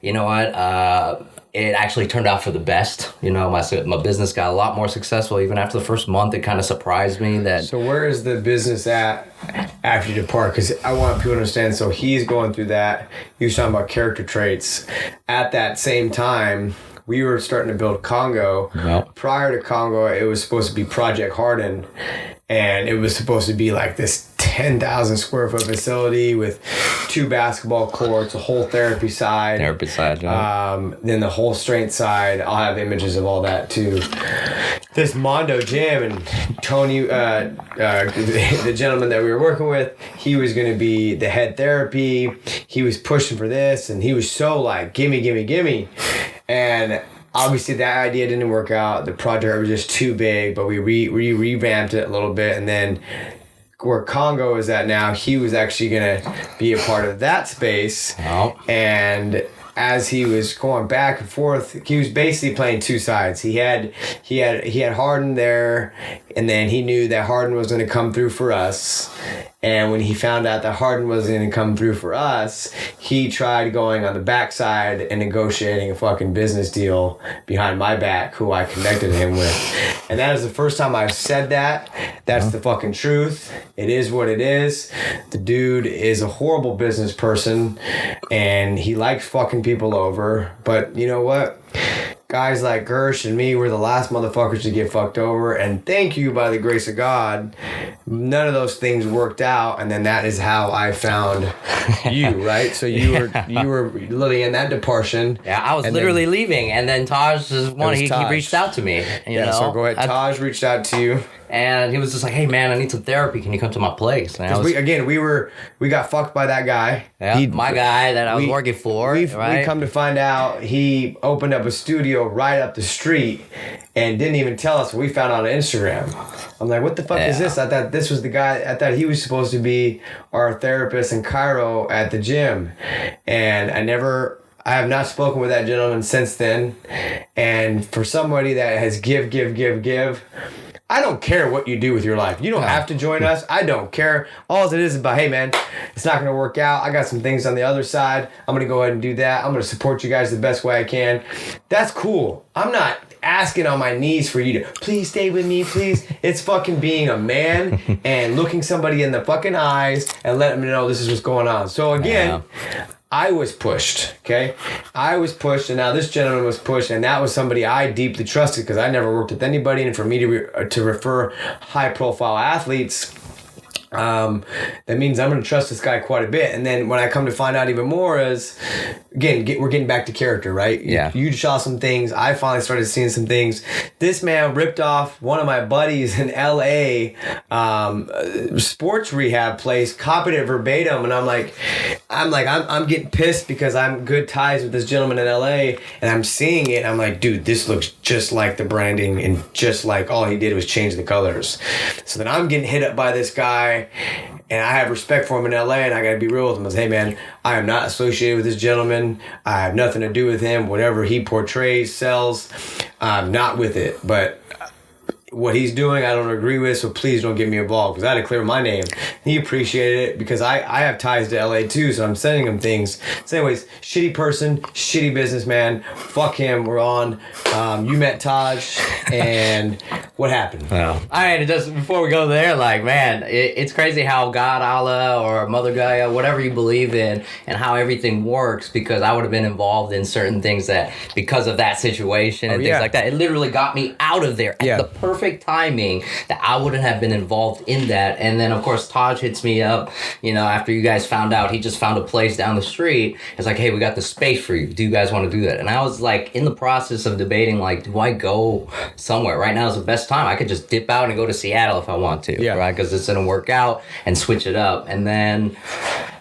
you know what? It actually turned out for the best. You know, my business got a lot more successful. Even after the first month, it kind of surprised me that. So where is the business at after you depart? Because I want people to understand. So he's going through that. He was talking about character traits. At that same time, we were starting to build Congo. Yep. Prior to Congo, it was supposed to be Project Harden. And it was supposed to be like this 10,000 square foot facility with 2 basketball courts, a whole therapy side. Yeah. Then the whole strength side. I'll have images of all that too. This Mondo gym, and Tony, the gentleman that we were working with, he was going to be the head therapy. He was pushing for this, and he was so like, gimme. And obviously that idea didn't work out. The project was just too big, but we revamped it a little bit. And then where Congo is at now, he was actually going to be a part of that space. Oh. And as he was going back and forth, he was basically playing 2 sides. He had Harden there, and then he knew that Harden was going to come through for us. And when he found out that Harden was going to come through for us, he tried going on the backside and negotiating a fucking business deal behind my back, who I connected him with. And that is the first time I've said that. That's the fucking truth. It is what it is. The dude is a horrible business person, and he likes fucking people over. But you know what? Guys like Gersh and me were the last motherfuckers to get fucked over, and thank you, by the grace of God, none of those things worked out, and then that is how I found you, right? So you were literally in that depression. Yeah, I was literally leaving, and then Taj is one. He reached out to me. You know? So go ahead. Taj reached out to you. And he was just like, hey, man, I need some therapy. Can you come to my place? And we got fucked by that guy. Yeah, my guy that I was working for. We right? come to find out he opened up a studio right up the street and didn't even tell us. We found out on Instagram. I'm like, what the fuck is this? I thought this was the guy. I thought he was supposed to be our therapist in Cairo at the gym. And I have not spoken with that gentleman since then. And for somebody that has give, I don't care what you do with your life. You don't have to join us. I don't care. All it is about, hey, man, it's not going to work out. I got some things on the other side. I'm going to go ahead and do that. I'm going to support you guys the best way I can. That's cool. I'm not asking on my knees for you to, please stay with me, please. It's fucking being a man and looking somebody in the fucking eyes and letting them know this is what's going on. So again, I was pushed, okay? I was pushed, and now this gentleman was pushed, and that was somebody I deeply trusted because I never worked with anybody, and for me to refer high-profile athletes, that means I'm going to trust this guy quite a bit. And then when I come to find out even more is, again, we're getting back to character, right? Yeah. You saw some things. I finally started seeing some things. This man ripped off one of my buddies in LA, sports rehab place, copied it verbatim. And I'm getting pissed because I'm good ties with this gentleman in LA, and I'm seeing it. I'm like, dude, this looks just like the branding, and just like all he did was change the colors. So then I'm getting hit up by this guy. And I have respect for him in LA, and I gotta be real with him. I say, hey man, I am not associated with this gentleman. I have nothing to do with him. Whatever he portrays, sells, I'm not with it. But what he's doing, I don't agree with, so please don't get me involved, because I had to clear my name. He appreciated it because I have ties to LA too, so I'm sending him things. So anyways, shitty person, shitty businessman, fuck him, we're on. You met Taj, and What happened? Well, I mean, just before we go there, like, man, it's crazy how God, Allah, or Mother Gaia, whatever you believe in, and how everything works, because I would have been involved in certain things that, because of that situation and things like that, it literally got me out of there at the perfect timing that I wouldn't have been involved in that. And then, of course, Taj hits me up, after you guys found out, he just found a place down the street. It's like, hey, we got the space for you. Do you guys want to do that? And I was like, in the process of debating, like, do I go somewhere? Right now is the best time. I could just dip out and go to Seattle if I want to, right? Because it's gonna work out, and switch it up. And then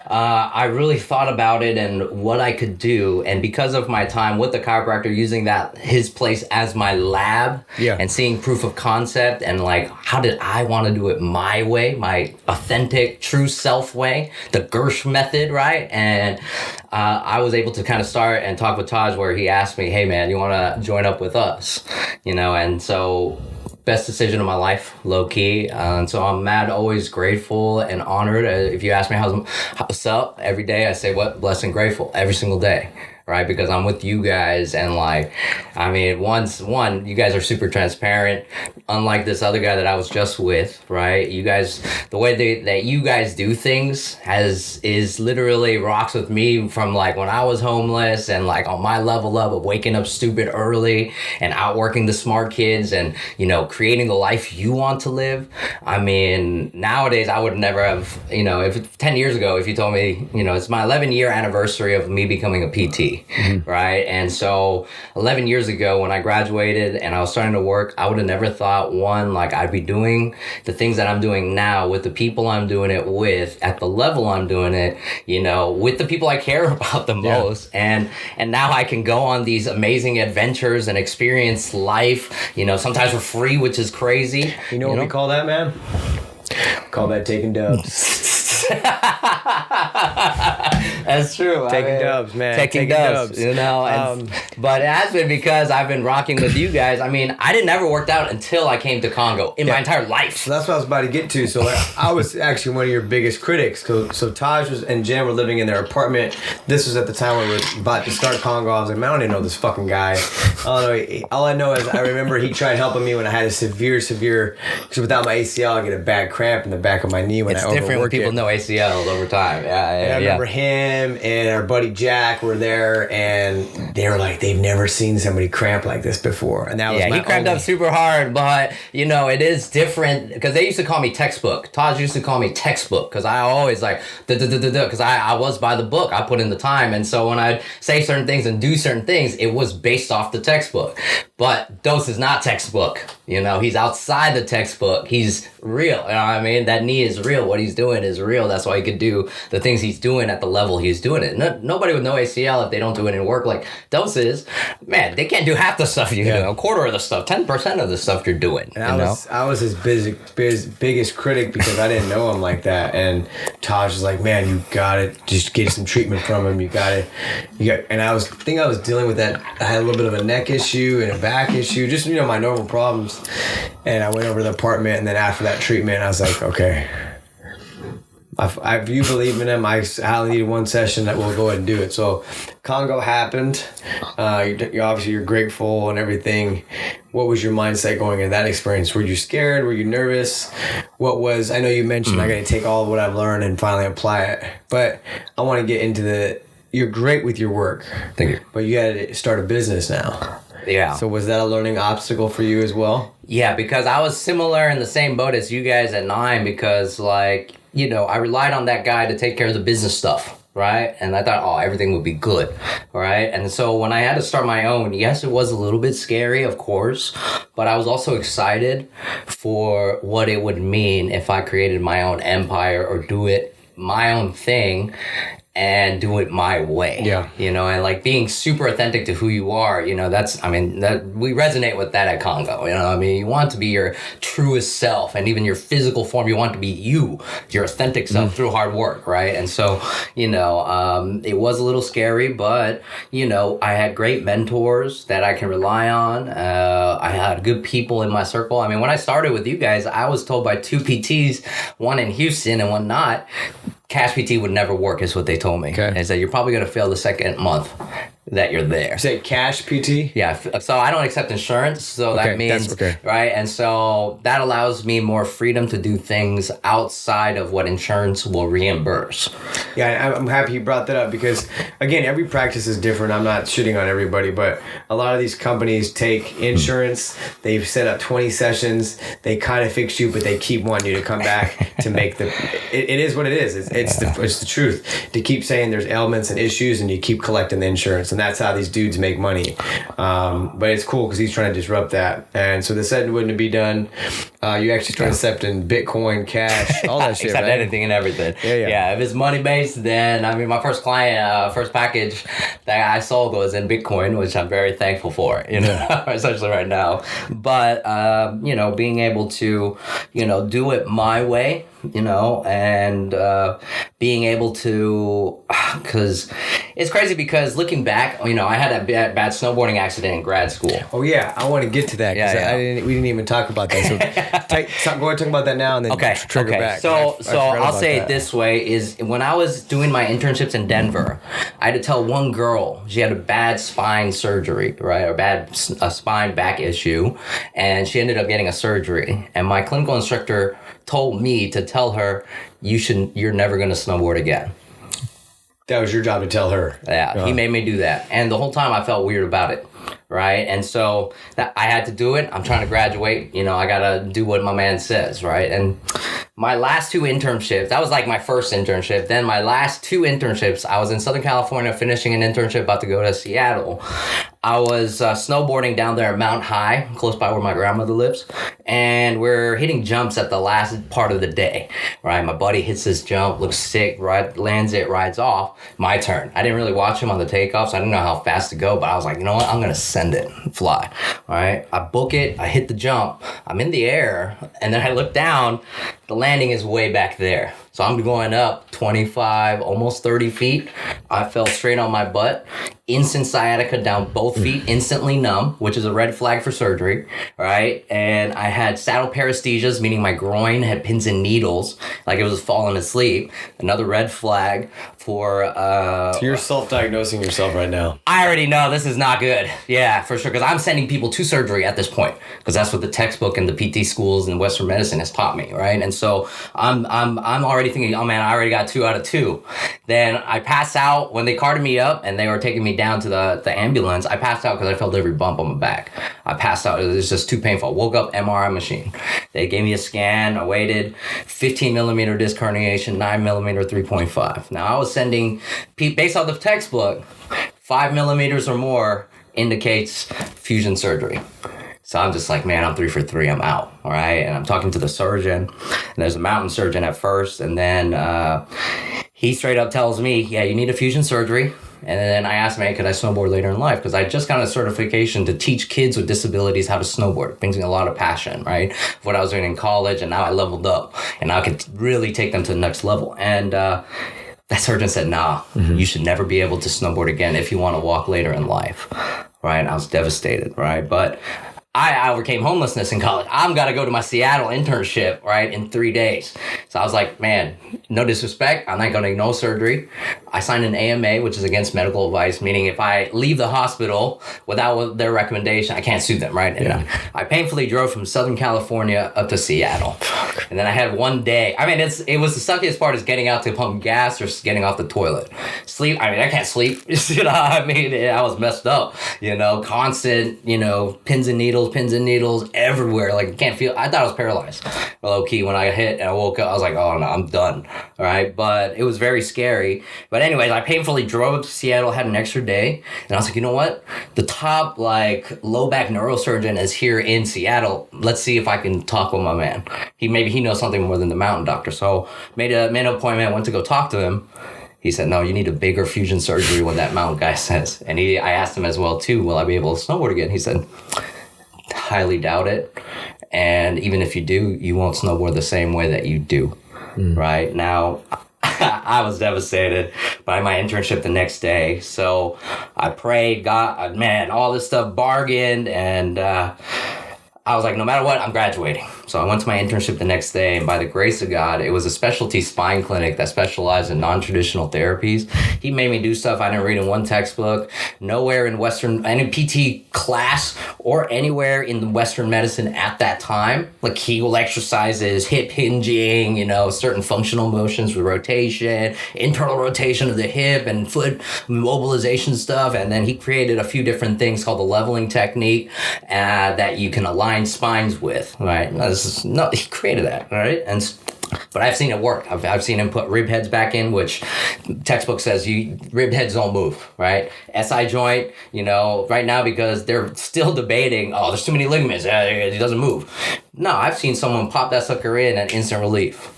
I really thought about it and what I could do. And because of my time with the chiropractor, using his place as my lab, and seeing proof of concept, and like, how did I want to do it my way, my authentic, true self way, the Gersh method, right? And I was able to kind of start and talk with Taj, where he asked me, hey man, you want to join up with us? And so, best decision of my life, low key. And so I'm mad, always grateful and honored. If you ask me how's up every day, I say, what? Blessed and grateful every single day. Right? Because I'm with you guys, and like, I mean, one, you guys are super transparent, unlike this other guy that I was just with, right? You guys, the way that you guys do things is literally rocks with me from like when I was homeless, and like on my level up of waking up stupid early and outworking the smart kids, and creating the life you want to live. I mean, nowadays I would never have, if 10 years ago, if you told me, it's my 11-year anniversary of me becoming a PT. Right? And so 11 years ago when I graduated and I was starting to work, I would have never thought, one, like I'd be doing the things that I'm doing now with the people I'm doing it with, at the level I'm doing it, with the people I care about the most. And now I can go on these amazing adventures and experience life, sometimes for free, which is crazy. You know what we call that, man? Call that taking dubs. That's true. Taking dubs, man. Taking dubs. But it has been because I've been rocking with you guys. I mean, I didn't ever worked out until I came to Congo in my entire life. So that's what I was about to get to. So I was actually one of your biggest critics. So Taj and Jen were living in their apartment. This was at the time when we were about to start Congo. I was like, man, I don't even know this fucking guy. All I know is I remember he tried helping me when I had a severe, because without my ACL, I get a bad cramp in the back of my knee when I overwork it. It's different when people know ACLs over time. I remember him and our buddy Jack were there, and they were like, they've never seen somebody cramp like this before. And that was he cramped up super hard, but it is different, because they used to call me textbook. Taj used to call me textbook, because I always like because I was by the book. I put in the time, and so when I say certain things and do certain things, it was based off the textbook. But Dose is not textbook. He's outside the textbook. He's real. You know what I mean? That knee is real. What he's doing is real. That's why he could do the things he's doing at the level he's doing it. Nobody with no ACL, if they don't do it in work like Dose is, man, they can't do half the stuff you do, a quarter of the stuff, 10% of the stuff you're doing. And I was his biggest critic, because I didn't know him like that. And Taj was like, man, you gotta just get some treatment from him. And I was dealing with that. I had a little bit of a neck issue and a back issue, just my normal problems. And I went over to the apartment, and then after that treatment, I was like, okay, if you believe in him, I only needed one session that we'll go ahead and do it. So Congo happened. You're grateful and everything. What was your mindset going into that experience? Were you scared? Were you nervous? I know you mentioned I got to take all of what I've learned and finally apply it, but I want to get into you're great with your work. Thank you. But you had to start a business now. Yeah. So was that a learning obstacle for you as well? Yeah, because I was similar in the same boat as you guys at 9, because I relied on that guy to take care of the business stuff, right? And I thought, everything would be good, right? And so when I had to start my own, yes, it was a little bit scary, of course, but I was also excited for what it would mean if I created my own empire or do it my own thing and do it my way. Yeah. And like being super authentic to who you are, we resonate with that at Congo. You want to be your truest self, and even your physical form, you want to be your authentic self through hard work, right? And so, it was a little scary, but, I had great mentors that I can rely on. I had good people in my circle. I mean, when I started with you guys, I was told by 2 PTs, one in Houston and one not, Cash PT would never work, is what they told me. Okay. They said, you're probably going to fail the second month. that you're there. Say cash PT? Yeah, so I don't accept insurance, so that means, okay. right? And so that allows me more freedom to do things outside of what insurance will reimburse. Yeah, I'm happy you brought that up because, again, every practice is different. I'm not shitting on everybody, but a lot of these companies take insurance, they've set up 20 sessions, they kind of fix you, but they keep wanting you to come back to make the... It is what it is. It's the truth. To keep saying there's ailments and issues and you keep collecting the insurance. And that's how these dudes make money. But it's cool because he's trying to disrupt that. And so the setting wouldn't be done. You actually start accepting Bitcoin, cash, all that shit, Accept right? anything and everything. Yeah. If it's money based, then I mean, my first client, first package that I sold was in Bitcoin, which I'm very thankful for, you know, especially right now. But, you know, being able to, you know, do it my way, you know, and being able to, because it's crazy because looking back, you know, I had a bad snowboarding accident in grad school. Oh, yeah. I want to get to that because we didn't even talk about that. So go ahead and talk about that now and then trigger back. So I'll say it this way is when I was doing my internships in Denver, I had to tell one girl she had a bad spine surgery, right? Or bad spine back issue. And she ended up getting a surgery. And my clinical instructor told me to tell her, you're never going to snowboard again. That was your job to tell her. Yeah, he made me do that. And the whole time I felt weird about it, right? And so I had to do it. I'm trying to graduate. You know, I got to do what my man says, right? And my last two internships, that was like my first internship. Then my last two internships, I was in Southern California finishing an internship, about to go to Seattle. I was snowboarding down there at Mount High, close by where my grandmother lives. And we're hitting jumps at the last part of the day, right? My buddy hits this jump, looks sick, right? Lands it, rides off. My turn. I didn't really watch him on the takeoff, so I didn't know how fast to go, but I was like, you know what? I'm going to send it, fly, all right? I book it, I hit the jump, I'm in the air, and then I look down, the landing is way back there. So I'm going up 25, almost 30 feet. I fell straight on my butt. Instant sciatica down both feet, instantly numb, which is a red flag for surgery, right? And I had saddle paresthesias, meaning my groin had pins and needles, like it was falling asleep. Another red flag for... So you're self-diagnosing yourself right now. I already know this is not good. Yeah, for sure. Because I'm sending people to surgery at this point. Because that's what the textbook and the PT schools and Western medicine has taught me, right? And so I'm already thinking, oh man, I already got 2 out of 2. Then I pass out when they carted me up and they were taking me down to the ambulance. I passed out because I felt every bump on my back. I passed out. It was just too painful. I woke up, MRI machine. They gave me a scan. I waited. 15 millimeter disc herniation, 9 millimeter, 3.5. Now I was sending, based on the textbook, 5 millimeters or more indicates fusion surgery. So I'm just like, man, I'm 3 for 3. I'm out. All right. And I'm talking to the surgeon. And there's a mountain surgeon at first. And then he straight up tells me, yeah, you need a fusion surgery. And then I asked him, hey, could I snowboard later in life? Because I just got a certification to teach kids with disabilities how to snowboard. It brings me a lot of passion, right? What I was doing in college, and now I leveled up. And now I could really take them to the next level. And that surgeon said, nah, you should never be able to snowboard again if you want to walk later in life, right? And I was devastated, right? But I overcame homelessness in college. I'm got to go to my Seattle internship, right, in 3 days. So I was like, man, no disrespect. I'm not going to no surgery. I signed an AMA, which is against medical advice, meaning if I leave the hospital without their recommendation, I can't sue them, right? And I painfully drove from Southern California up to Seattle. And then I had one day. I mean, it was the suckiest part is getting out to pump gas or getting off the toilet. Sleep, I mean, I can't sleep. You know, I mean, I was messed up, you know, constant, you know, pins and needles everywhere. Like, I can't feel, I thought I was paralyzed. Low key, when I hit and I woke up, I was like, oh no, I'm done. All right. But it was very scary. But anyways, I painfully drove up to Seattle, had an extra day. And I was like, you know what? The top, like, low back neurosurgeon is here in Seattle. Let's see if I can talk with my man. Maybe he knows something more than the mountain doctor. So made an appointment, went to go talk to him. He said, no, you need a bigger fusion surgery, what that mountain guy says. And I asked him as well, too, will I be able to snowboard again? He said, highly doubt it. And even if you do, you won't snowboard the same way that you do. Right? Now, I was devastated by my internship the next day. So I prayed, God, man, all this stuff bargained. And I was like, no matter what, I'm graduating. So I went to my internship the next day, and by the grace of God, it was a specialty spine clinic that specialized in non-traditional therapies. He made me do stuff I didn't read in one textbook. Nowhere in any PT class or anywhere in Western medicine at that time. Like Kegel exercises, hip hinging, certain functional motions with rotation, internal rotation of the hip and foot mobilization stuff. And then he created a few different things called the leveling technique that you can align spines with, right? He created that, right? But I've seen it work. I've seen him put rib heads back in, which textbook says rib heads don't move, right? SI joint, right now because they're still debating, there's too many ligaments, it doesn't move. No, I've seen someone pop that sucker in and instant relief.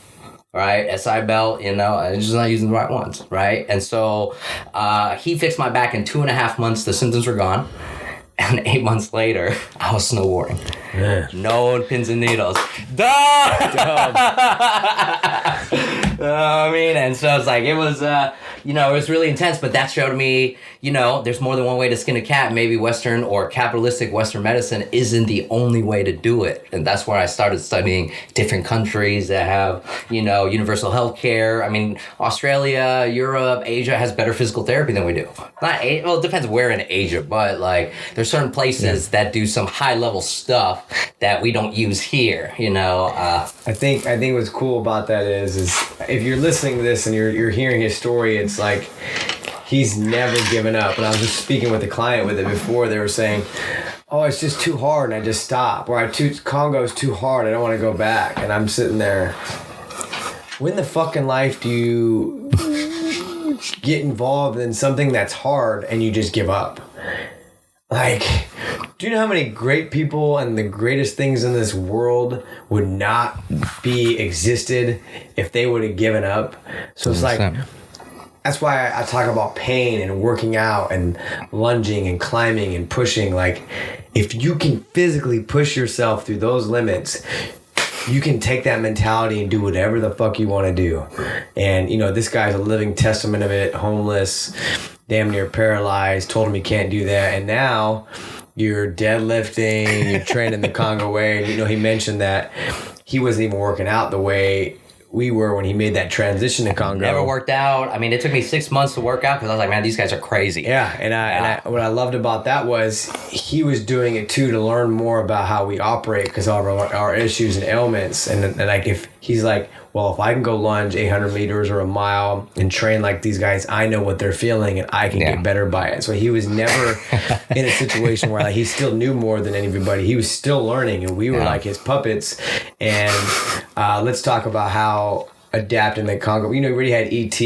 Right, SI belt, I'm just not using the right ones, right? And so he fixed my back in 2.5 months. The symptoms were gone. And 8 months later, I was snowboarding. Yeah. No pins and needles. Dumb. And so it's like, it was, it was really intense, but that showed me, there's more than one way to skin a cat. Maybe Western or capitalistic Western medicine isn't the only way to do it. And that's where I started studying different countries that have, universal health care. I mean, Australia, Europe, Asia has better physical therapy than we do. It depends where in Asia, but there's certain places that do some high level stuff that we don't use here, I think what's cool about that is if you're listening to this and you're hearing his story, it's like he's never given up. And I was just speaking with a client with it before. They were saying, oh, it's just too hard and I just stop, or Congo's too hard, I don't want to go back. And I'm sitting there, when the fucking life do you get involved in something that's hard and you just give up? Do you know how many great people and the greatest things in this world would not be existed if they would have given up? So it's that's why I talk about pain and working out and lunging and climbing and pushing. If you can physically push yourself through those limits, you can take that mentality and do whatever the fuck you want to do. And, this guy's a living testament of it, homeless, damn near paralyzed, told him he can't do that. And now you're deadlifting, you're training the Congo way. And, he mentioned that he wasn't even working out the way we were when he made that transition to Congo. Never worked out. I mean, it took me 6 months to work out because I was like, man, these guys are crazy. Yeah, and what I loved about that was he was doing it too to learn more about how we operate because of our issues and ailments. And if he's like, well, if I can go lunge 800 meters or a mile and train like these guys, I know what they're feeling and I can get better by it. So he was never in a situation where he still knew more than anybody. He was still learning and we were like his puppets. And let's talk about how adapting the Congo, we already had ET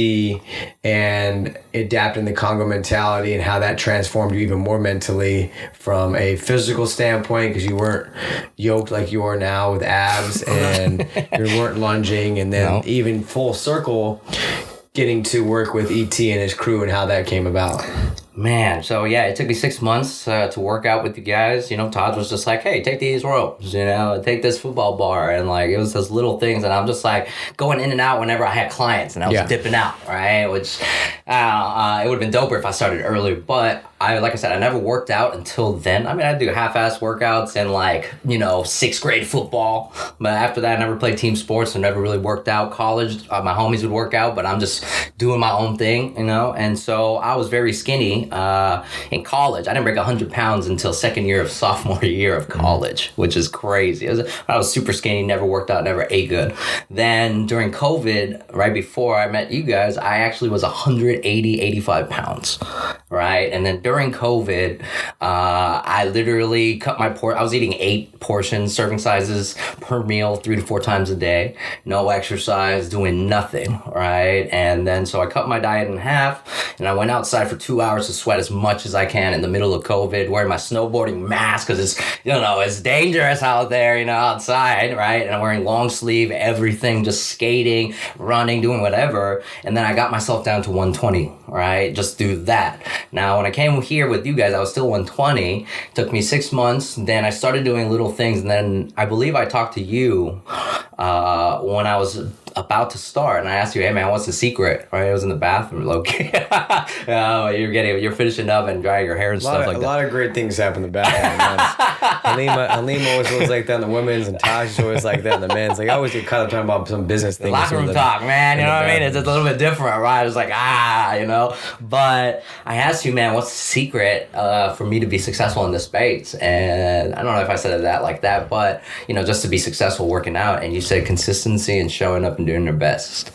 and adapting the Congo mentality and how that transformed you even more mentally from a physical standpoint because you weren't yoked like you are now with abs and you weren't lunging, and then even full circle getting to work with ET and his crew and how that came about. Man, so it took me 6 months to work out with you guys. Todd was just like, hey, take these ropes, take this football bar. And it was those little things. And I'm just going in and out whenever I had clients and I was dipping out, right? Which it would have been doper if I started earlier. But like I said, I never worked out until then. I mean, I do half-ass workouts in 6th grade football. But after that, I never played team sports and never really worked out. College, my homies would work out, but I'm just doing my own thing, And so I was very skinny. In college, I didn't break 100 pounds until second year of sophomore year of college, which is crazy. I was super skinny, never worked out, never ate good. Then during COVID, right before I met you guys, I actually was 85 pounds, right? And then during COVID, I literally cut my I was eating 8 portions, serving sizes per meal, 3 to 4 times a day, no exercise, doing nothing, right? And then so I cut my diet in half, and I went outside for 2 hours to sweat as much as I can in the middle of COVID, wearing my snowboarding mask because it's, it's dangerous out there, outside, right? And I'm wearing long sleeve, everything, just skating, running, doing whatever. And then I got myself down to 120, right? Just do that. Now, when I came here with you guys, I was still 120. It took me 6 months. Then I started doing little things. And then I believe I talked to you when I was about to start, and I asked you, hey man, what's the secret? Right, it was in the bathroom, low-key. You're finishing up and drying your hair and stuff like that. A lot of great things happen in the bathroom. Halima always was like that in the women's, and Taj is always like that in the men's. Like I always get caught up talking about some business things. Locker room talk, man. You know what I mean? It's just a little bit different, right? It's like you know. But I asked you, man, what's the secret for me to be successful in this space? And I don't know if I said that like that, but you know, just to be successful working out. And you said consistency and showing up and doing your best.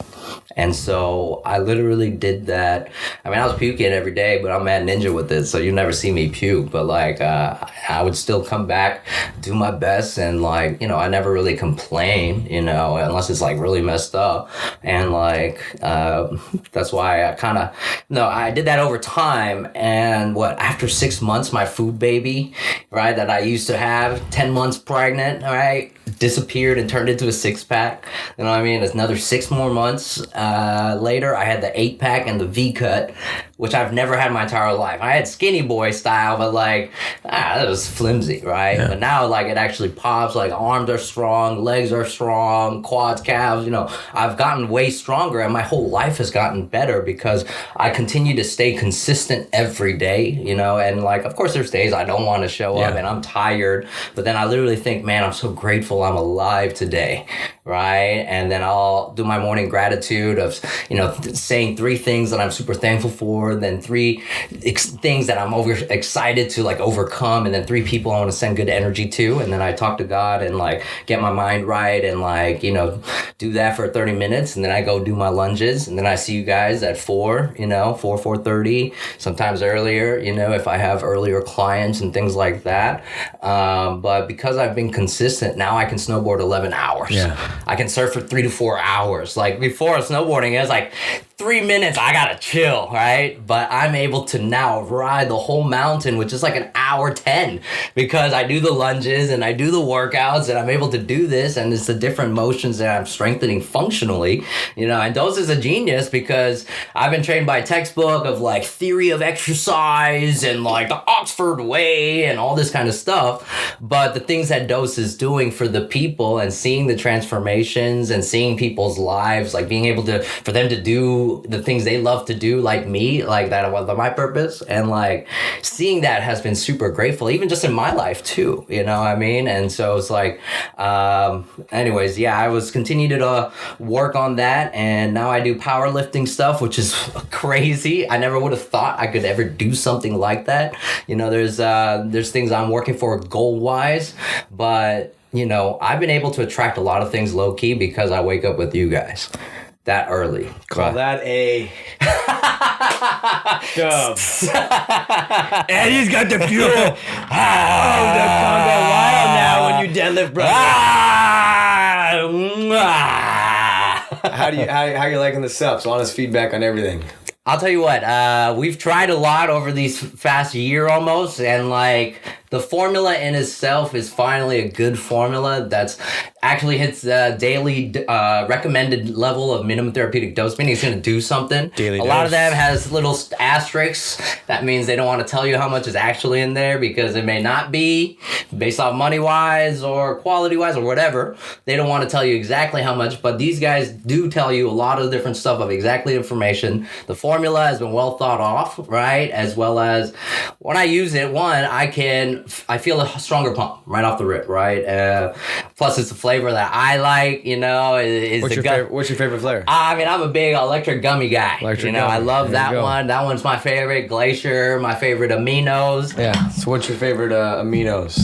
And so I literally did that. I mean, I was puking every day, but I'm mad ninja with it, so you never see me puke. But like, I would still come back, do my best, and like, you know, I never really complain, you know, unless it's like really messed up. And like, that's why I did that over time. And after 6 months, my food baby, right, that I used to have, 10 months pregnant, right, disappeared and turned into a 6-pack. You know what I mean? It's another 6 more months later, I had the 8-pack and the V-cut, which I've never had my entire life. I had skinny boy style, but like, that was flimsy, right? Yeah. But now, like, it actually pops. Like, arms are strong, legs are strong, quads, calves. You know, I've gotten way stronger, and my whole life has gotten better because I continue to stay consistent every day. You know, and like, of course, there's days I don't want to show up and I'm tired, but then I literally think, man, I'm so grateful I'm alive today, right? And then I'll do my morning gratitude of, you know, saying 3 things that I'm super thankful for, then 3 things that I'm excited to like overcome, and then 3 people I want to send good energy to, and then I talk to God and like get my mind right and like, you know, do that for 30 minutes, and then I go do my lunges, and then I see you guys at 4, you know, 4:30, sometimes earlier, you know, if I have earlier clients and things like that. But because I've been consistent, now I can snowboard 11 hours. Yeah. I can surf for 3 to 4 hours. Like before snowboarding, it was like 3 minutes, I gotta chill, right? But I'm able to now ride the whole mountain, which is like an hour 10, because I do the lunges and I do the workouts, and I'm able to do this, and it's the different motions that I'm strengthening functionally, you know. And Dose is a genius because I've been trained by a textbook of like theory of exercise and like the Oxford way and all this kind of stuff. But the things that Dose is doing for the people and seeing the transformations and seeing people's lives, like being able to, for them to do the things they love to do, like me, like that was my purpose, and like seeing that has been super grateful, even just in my life too, you know what I mean? And so it's like, anyways, yeah, I was continuing to work on that, and now I do powerlifting stuff, which is crazy. I never would have thought I could ever do something like that. You know, there's things I'm working for goal wise, but you know, I've been able to attract a lot of things low key because I wake up with you guys that early. Call that a dub. Eddie's got the fuel. The Congo wild now when you deadlift, brother. How you liking the subs? Honest feedback on everything. I'll tell you what, we've tried a lot over these past year almost, and like the formula in itself is finally a good formula that's actually hits the daily recommended level of minimum therapeutic dose, meaning it's going to do something. Daily dose. Lot of them has little asterisks. That means they don't want to tell you how much is actually in there because it may not be based off money-wise or quality-wise or whatever. They don't want to tell you exactly how much, but these guys do tell you a lot of different stuff of exactly information. The formula has been well thought off, right? As well as when I use it, I feel a stronger pump right off the rip, right? Plus, it's a flavor that I like, you know. What's your favorite flavor? I mean, I'm a big electric gummy guy. I love that one. That one's my favorite. Glacier, my favorite aminos. Yeah. So what's your favorite aminos?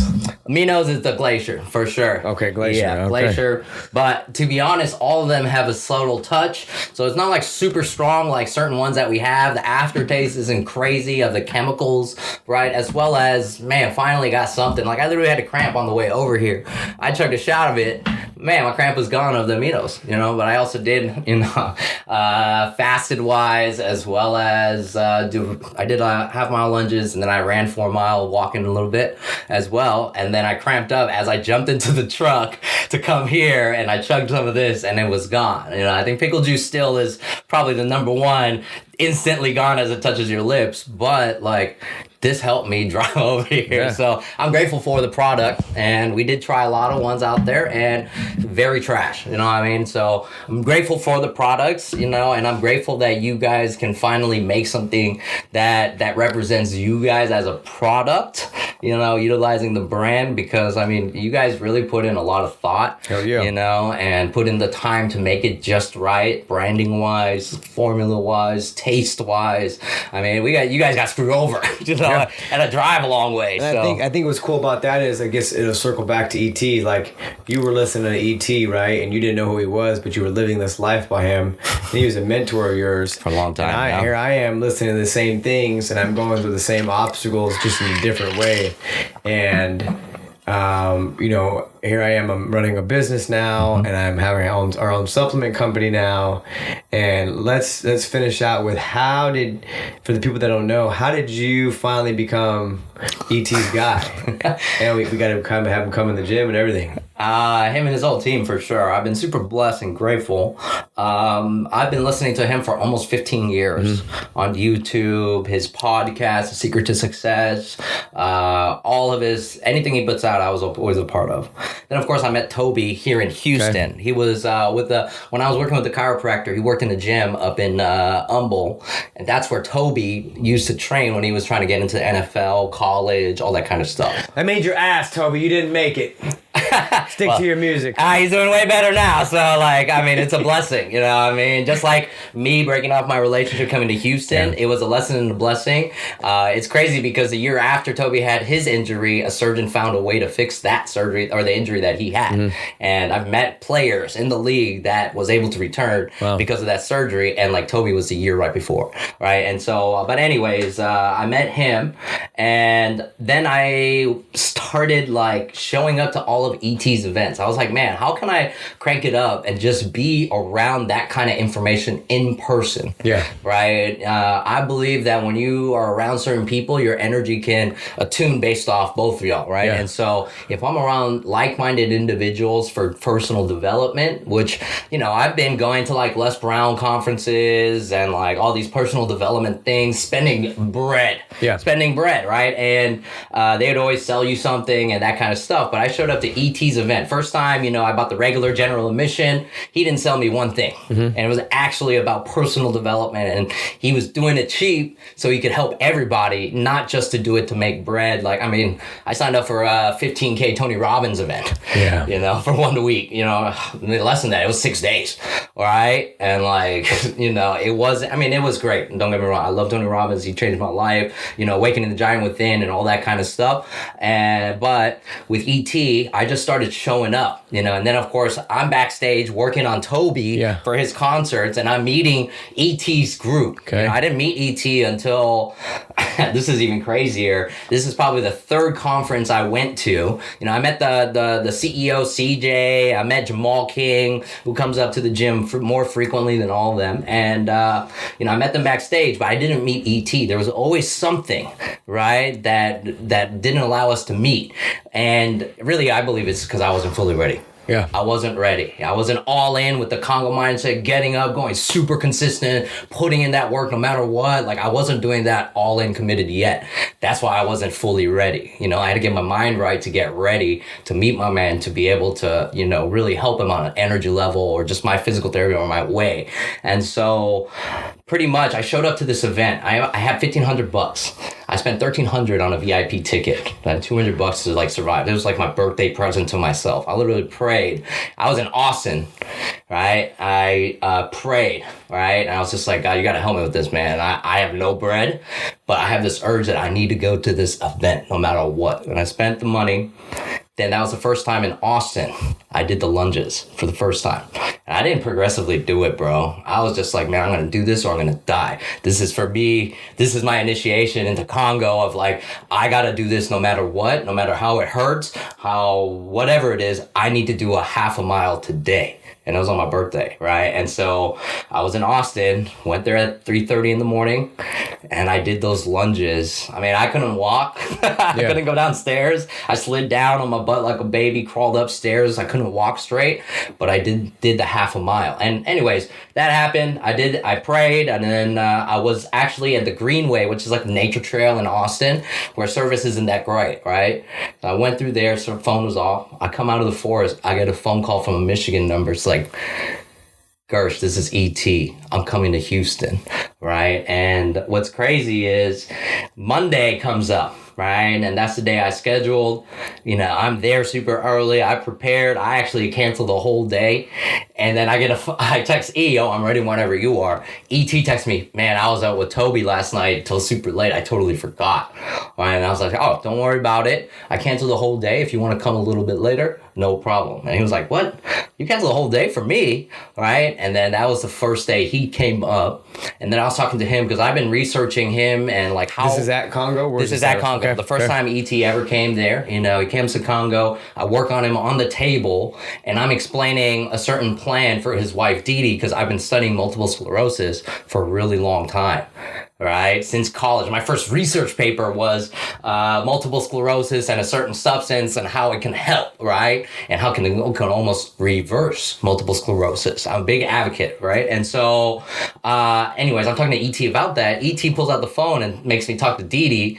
Aminos is the Glacier, for sure. Okay, Glacier. Yeah, okay. Glacier. But to be honest, all of them have a subtle touch. So it's not like super strong like certain ones that we have. The aftertaste isn't crazy of the chemicals, right? As well as, man, finally got something. Like I literally had a cramp on the way over here. I took a shot of it. Man, my cramp was gone of the aminos, you know, but I also did, you know, fasted wise, as well as I did half-mile lunges, and then I ran 4 mile walking a little bit as well, and then I cramped up as I jumped into the truck to come here, and I chugged some of this, and it was gone. You know, I think pickle juice still is probably the number one instantly gone as it touches your lips, but like this helped me drive over here. Yeah. So I'm grateful for the product, and we did try a lot of ones out there and very trash, you know what I mean? So I'm grateful for the products, you know, and I'm grateful that you guys can finally make something that represents you guys as a product, you know, utilizing the brand, because I mean, you guys really put in a lot of thought, Hell yeah. you know, and put in the time to make it just right, branding wise, formula wise, taste wise. I mean, you guys got screwed over, you know, and a drive a long way. And So I think what's cool about that is, I guess it'll circle back to E.T. Like, you were listening to E.T., right? And you didn't know who he was, but you were living this life by him. And he was a mentor of yours. For a long time, And yeah. here I am listening to the same things, and I'm going through the same obstacles, just in a different way. And, you know, here I am, I'm running a business now, and I'm having our own supplement company now. And let's finish out with, for the people that don't know, how did you finally become ET's guy? And we got to kind of have him come in the gym and everything. him and his whole team for sure. I've been super blessed and grateful. I've been listening to him for almost 15 years on YouTube, his podcast, The Secret to Success, all of anything he puts out, I was always a part of. Then, of course, I met Toby here in Houston. Okay. He was when I was working with the chiropractor, he worked in a gym up in Humble, and that's where Toby used to train when he was trying to get into NFL, college, all that kind of stuff. I made your ass, Toby. You didn't make it. Stick to your music. He's doing way better now. So, it's a blessing. You know what I mean? Just like me breaking off my relationship coming to Houston, it was a lesson and a blessing. It's crazy because the year after Toby had his injury, a surgeon found a way to fix that surgery or the injury that he had. Mm-hmm. And I've met players in the league that was able to return because of that surgery. And Toby was the year right before. Right. And so, but anyways, I met him, and then I started showing up to all of ET's events. I was like, man, how can I crank it up and just be around that kind of information in person? Yeah. Right. I believe that when you are around certain people, your energy can attune based off both of y'all. Right. Yeah. And so if I'm around like-minded individuals for personal development, which, I've been going to Les Brown conferences and all these personal development things, spending bread. Right. And they'd always sell you something and that kind of stuff. But I showed up to ET's event. First time, I bought the regular general admission. He didn't sell me one thing. Mm-hmm. And it was actually about personal development. And he was doing it cheap so he could help everybody, not just to do it to make bread. I signed up for a 15K Tony Robbins event, for 1 week, less than that. It was 6 days. All right. And it was great. Don't get me wrong. I love Tony Robbins. He changed my life, awakening the giant within and all that kind of stuff. But with ET, I just started showing up, and then of course I'm backstage working on Toby for his concerts, and I'm meeting ET's group. Okay. I didn't meet ET until this is even crazier. This is probably the third conference I went to. I met the CEO CJ. I met Jamal King, who comes up to the gym more frequently than all of them, and I met them backstage, but I didn't meet ET. There was always something, right, that didn't allow us to meet. And really, I believe it's because I wasn't fully ready. Yeah. I wasn't ready. I wasn't all in with the Congo mindset, getting up, going super consistent, putting in that work no matter what. I wasn't doing that all in committed yet. That's why I wasn't fully ready. I had to get my mind right to get ready to meet my man, to be able to, really help him on an energy level or just my physical therapy or my way. And so pretty much I showed up to this event. I had $1,500. I spent $1,300 on a VIP ticket. I had $200 to survive. It was my birthday present to myself. I literally prayed. I was in Austin, right? I prayed, right? And I was just like, God, you got to help me with this, man. I have no bread, but I have this urge that I need to go to this event no matter what. And I spent the money. Then that was the first time in Austin I did the lunges for the first time. And I didn't progressively do it, bro. I was just like, man, I'm going to do this or I'm going to die. This is for me. This is my initiation into Congo of I got to do this no matter what, no matter how it hurts, whatever it is, I need to do a half a mile today. and it was on my birthday, right? And so I was in Austin, went there at 3:30 in the morning, and I did those lunges. I mean, I couldn't walk. I couldn't go downstairs. I slid down on my butt like a baby, crawled upstairs. I couldn't walk straight, but I did the half a mile. And anyways, that happened. I prayed, and then I was actually at the Greenway, which is like a nature trail in Austin, where service isn't that great, right? So I went through there, so the phone was off. I come out of the forest, I get a phone call from a Michigan number. It's like, Gersh, this is ET. I'm coming to Houston, right? And what's crazy is Monday comes up, right? And that's the day I scheduled. You know, I'm there super early. I prepared. I actually canceled the whole day. And then I text E, yo, I'm ready whenever you are. ET texts me, man, I was out with Toby last night till super late. I totally forgot. Right? And I was like, oh, don't worry about it. I canceled the whole day. If you want to come a little bit later, no problem. And he was like, what? You canceled the whole day for me, right? And then that was the first day he came up. And then I was talking to him because I've been researching him and like how... This is at Congo? This is at Congo. Okay. The first time ET ever came there, you know, he came to Congo. I work on him on the table, and I'm explaining a certain plan for his wife, Dee Dee, because I've been studying multiple sclerosis for a really long time. Right? Since college. My first research paper was multiple sclerosis and a certain substance and how it can help, right? And how it can almost reverse multiple sclerosis. I'm a big advocate, right? And so, anyways, I'm talking to ET about that. ET pulls out the phone and makes me talk to Dee Dee,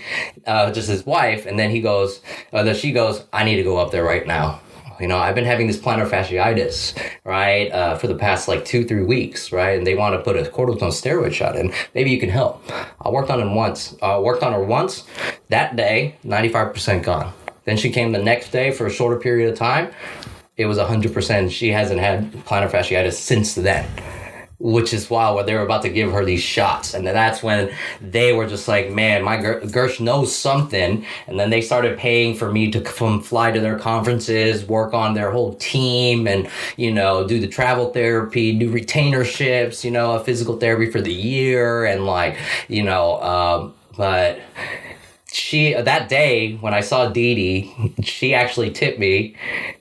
just his wife, and then she goes, I need to go up there right now. You know, I've been having this plantar fasciitis, right, for the past like 2-3 weeks, right? And they want to put a cortisone steroid shot in. Maybe you can help. I worked on her once. That day, 95% gone. Then she came the next day for a shorter period of time. It was 100%. She hasn't had plantar fasciitis since then. Which is why they were about to give her these shots. And then that's when they were just like, man, my Gersh knows something. And then they started paying for me to fly to their conferences, work on their whole team, and, you know, do the travel therapy, do retainerships, you know, a physical therapy for the year. And like, you know, but that day when I saw Dee Dee, she actually tipped me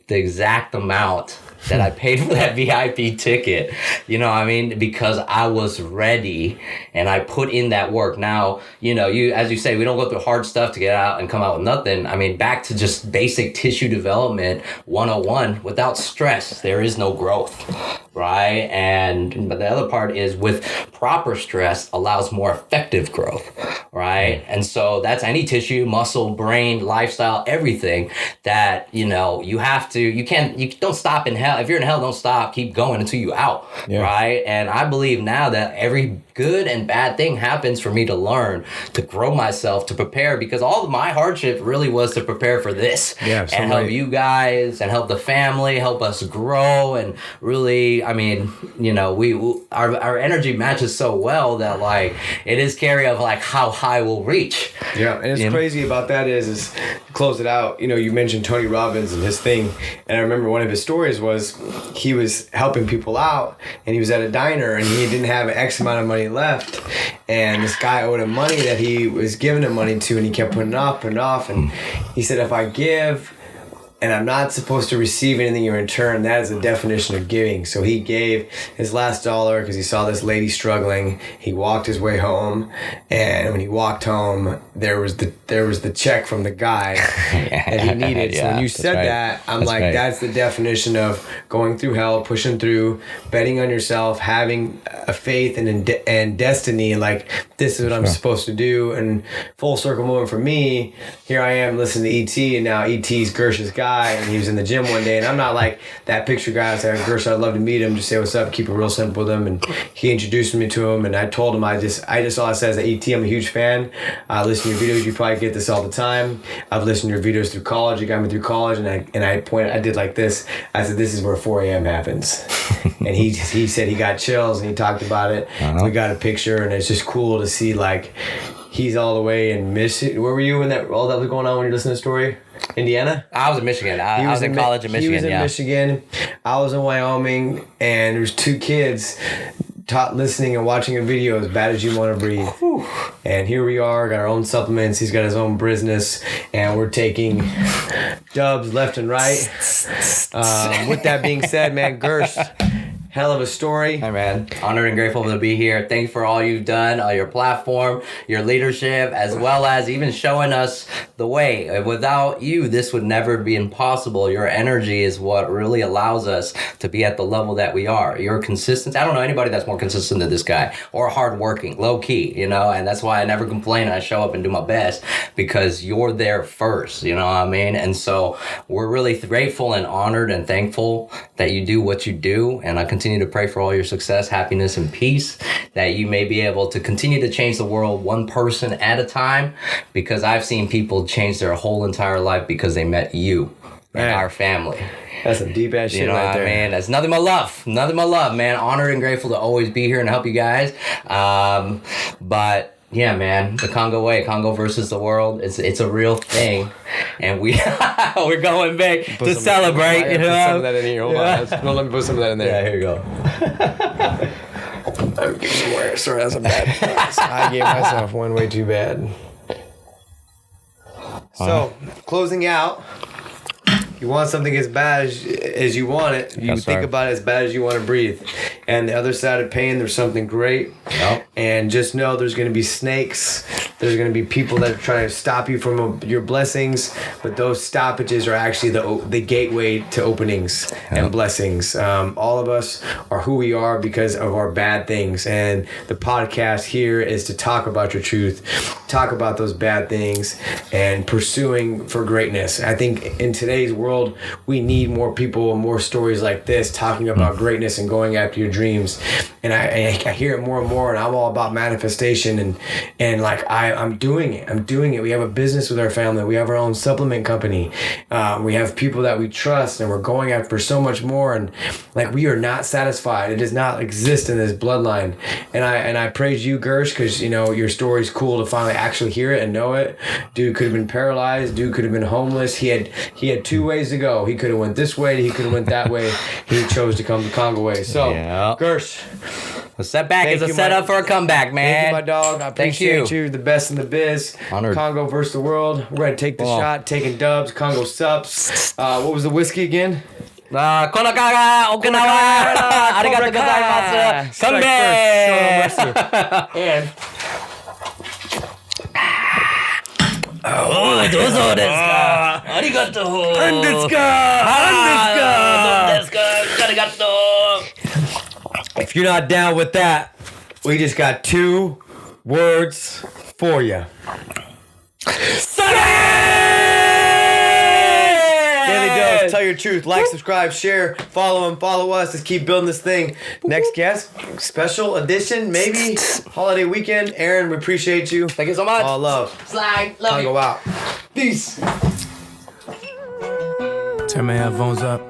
the exact amount that I paid for that VIP ticket, you know what I mean? Because I was ready and I put in that work. Now, you know, as you say, we don't go through hard stuff to get out and come out with nothing. I mean, back to just basic tissue development 101, without stress, there is no growth, right? But the other part is with proper stress allows more effective growth, right? And so that's any tissue, muscle, brain, lifestyle, everything that, you know, you don't stop in hell. If you're in hell, don't stop. Keep going until you out, right? And I believe now that every good and bad thing happens for me to learn, to grow myself, to prepare, because all of my hardship really was to prepare for this and help you guys and help the family, help us grow. And really, I mean, you know, our energy matches so well that like it is scary of like how high we'll reach. Yeah, and it's crazy about that is to close it out, you know, you mentioned Tony Robbins and his thing, and I remember one of his stories was he was helping people out and he was at a diner and he didn't have X amount of money left, and this guy owed him money that he was giving him money to, and he kept putting it off, and he said, if I give and I'm not supposed to receive anything in return, that is the definition of giving. So he gave his last dollar because he saw this lady struggling. He walked his way home, and when he walked home, there was the check from the guy that he needed. So when you said that, I'm that's the definition of going through hell, pushing through, betting on yourself, having a faith and destiny, and like, this is what I'm supposed to do. And full circle moment for me, here I am listening to E.T., and now E.T.'s Gersh's guy, and he was in the gym one day, and I'm not like that picture guy. I was like, Gersh, I'd love to meet him, just say what's up, keep it real simple with him. And he introduced me to him, and I told him I just all I said is that E.T., I'm a huge fan. I listen to your videos. You probably get this all the time. I've listened to your videos through college. You got me through college, and I did like this. I said, this is where 4 a.m. happens. And he said he got chills, and he talked about it. We got a picture, and it's just cool to see like he's all the way in Michigan. Where were you when all that was going on when you listened to the story? Indiana? I was in Michigan. I was in college in Michigan. He was in Michigan. I was in Wyoming, and there was two listening and watching a video as bad as you want to breathe. And here we are, got our own supplements. He's got his own business, and we're taking dubs left and right. With that being said, man, Gersh, hell of a story. Hi, man. Honored and grateful to be here. Thank you for all you've done, your platform, your leadership, as well as even showing us the way. Without you, this would never be impossible. Your energy is what really allows us to be at the level that we are. You're consistent. I don't know anybody that's more consistent than this guy, or hardworking, low key, you know, and that's why I never complain and I show up and do my best, because you're there first, you know what I mean? And so we're really grateful and honored and thankful that you do what you do, and I continue to pray for all your success, happiness, and peace, that you may be able to continue to change the world one person at a time, because I've seen people change their whole entire life because they met you and our family. That's some deep ass shit, you know right what there. I mean? That's nothing but love. Nothing but love, man. Honored and grateful to always be here and help you guys. But yeah, man, the Congo way, Congo versus the world, it's a real thing, and we're going big to celebrate. You know, put some of that in here. Hold on, let me put some of that in there. Yeah, here you go. I'm giving some more. Sorry, that's a bad. I gave myself one way too bad. So, closing out. You want something as bad as you want it. You think about it as bad as you want to breathe. And the other side of pain, there's something great. Yep. And just know there's going to be snakes. There's going to be people that are trying to stop you from your blessings. But those stoppages are actually the gateway to openings and blessings. All of us are who we are because of our bad things. And the podcast here is to talk about your truth, talk about those bad things, and pursuing for greatness. I think in today's world, we need more people and more stories like this talking about greatness and going after your dreams. And I hear it more and more, and I'm all about manifestation and like I'm doing it. We have a business with our family. We have our own supplement company. We have people that we trust, and we're going after so much more. And like, we are not satisfied. It does not exist in this bloodline. And I praise you, Gersh, because you know your story's cool to finally actually hear it and know it. Dude could have been paralyzed. Dude could have been homeless. He had 2 ways to go. He could have went this way. He could have went that way. He chose to come the Congo way. So, Gersh, a setback is a setup for a comeback, man. Thank you, my dog. I appreciate you. The best in the biz. Honored. Congo versus the world. We're going to take the shot. Taking dubs. Congo sups. What was the whiskey again? Konakaga, Okinawa. Arigatou gozaimasu. Come back. And... Oh, どうぞですか。ありがとう。なんですか。どうですか。ありがとう。 If you're not down with that, we just got 2 words for you. Daily Dose, tell your truth. Like, subscribe, share, follow him, follow us. Let's keep building this thing. Next guest, special edition, maybe holiday weekend. Aaron, we appreciate you. Thank you so much. All love. Slide. Love Congo you. out. Peace. Turn my headphones up.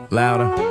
Louder.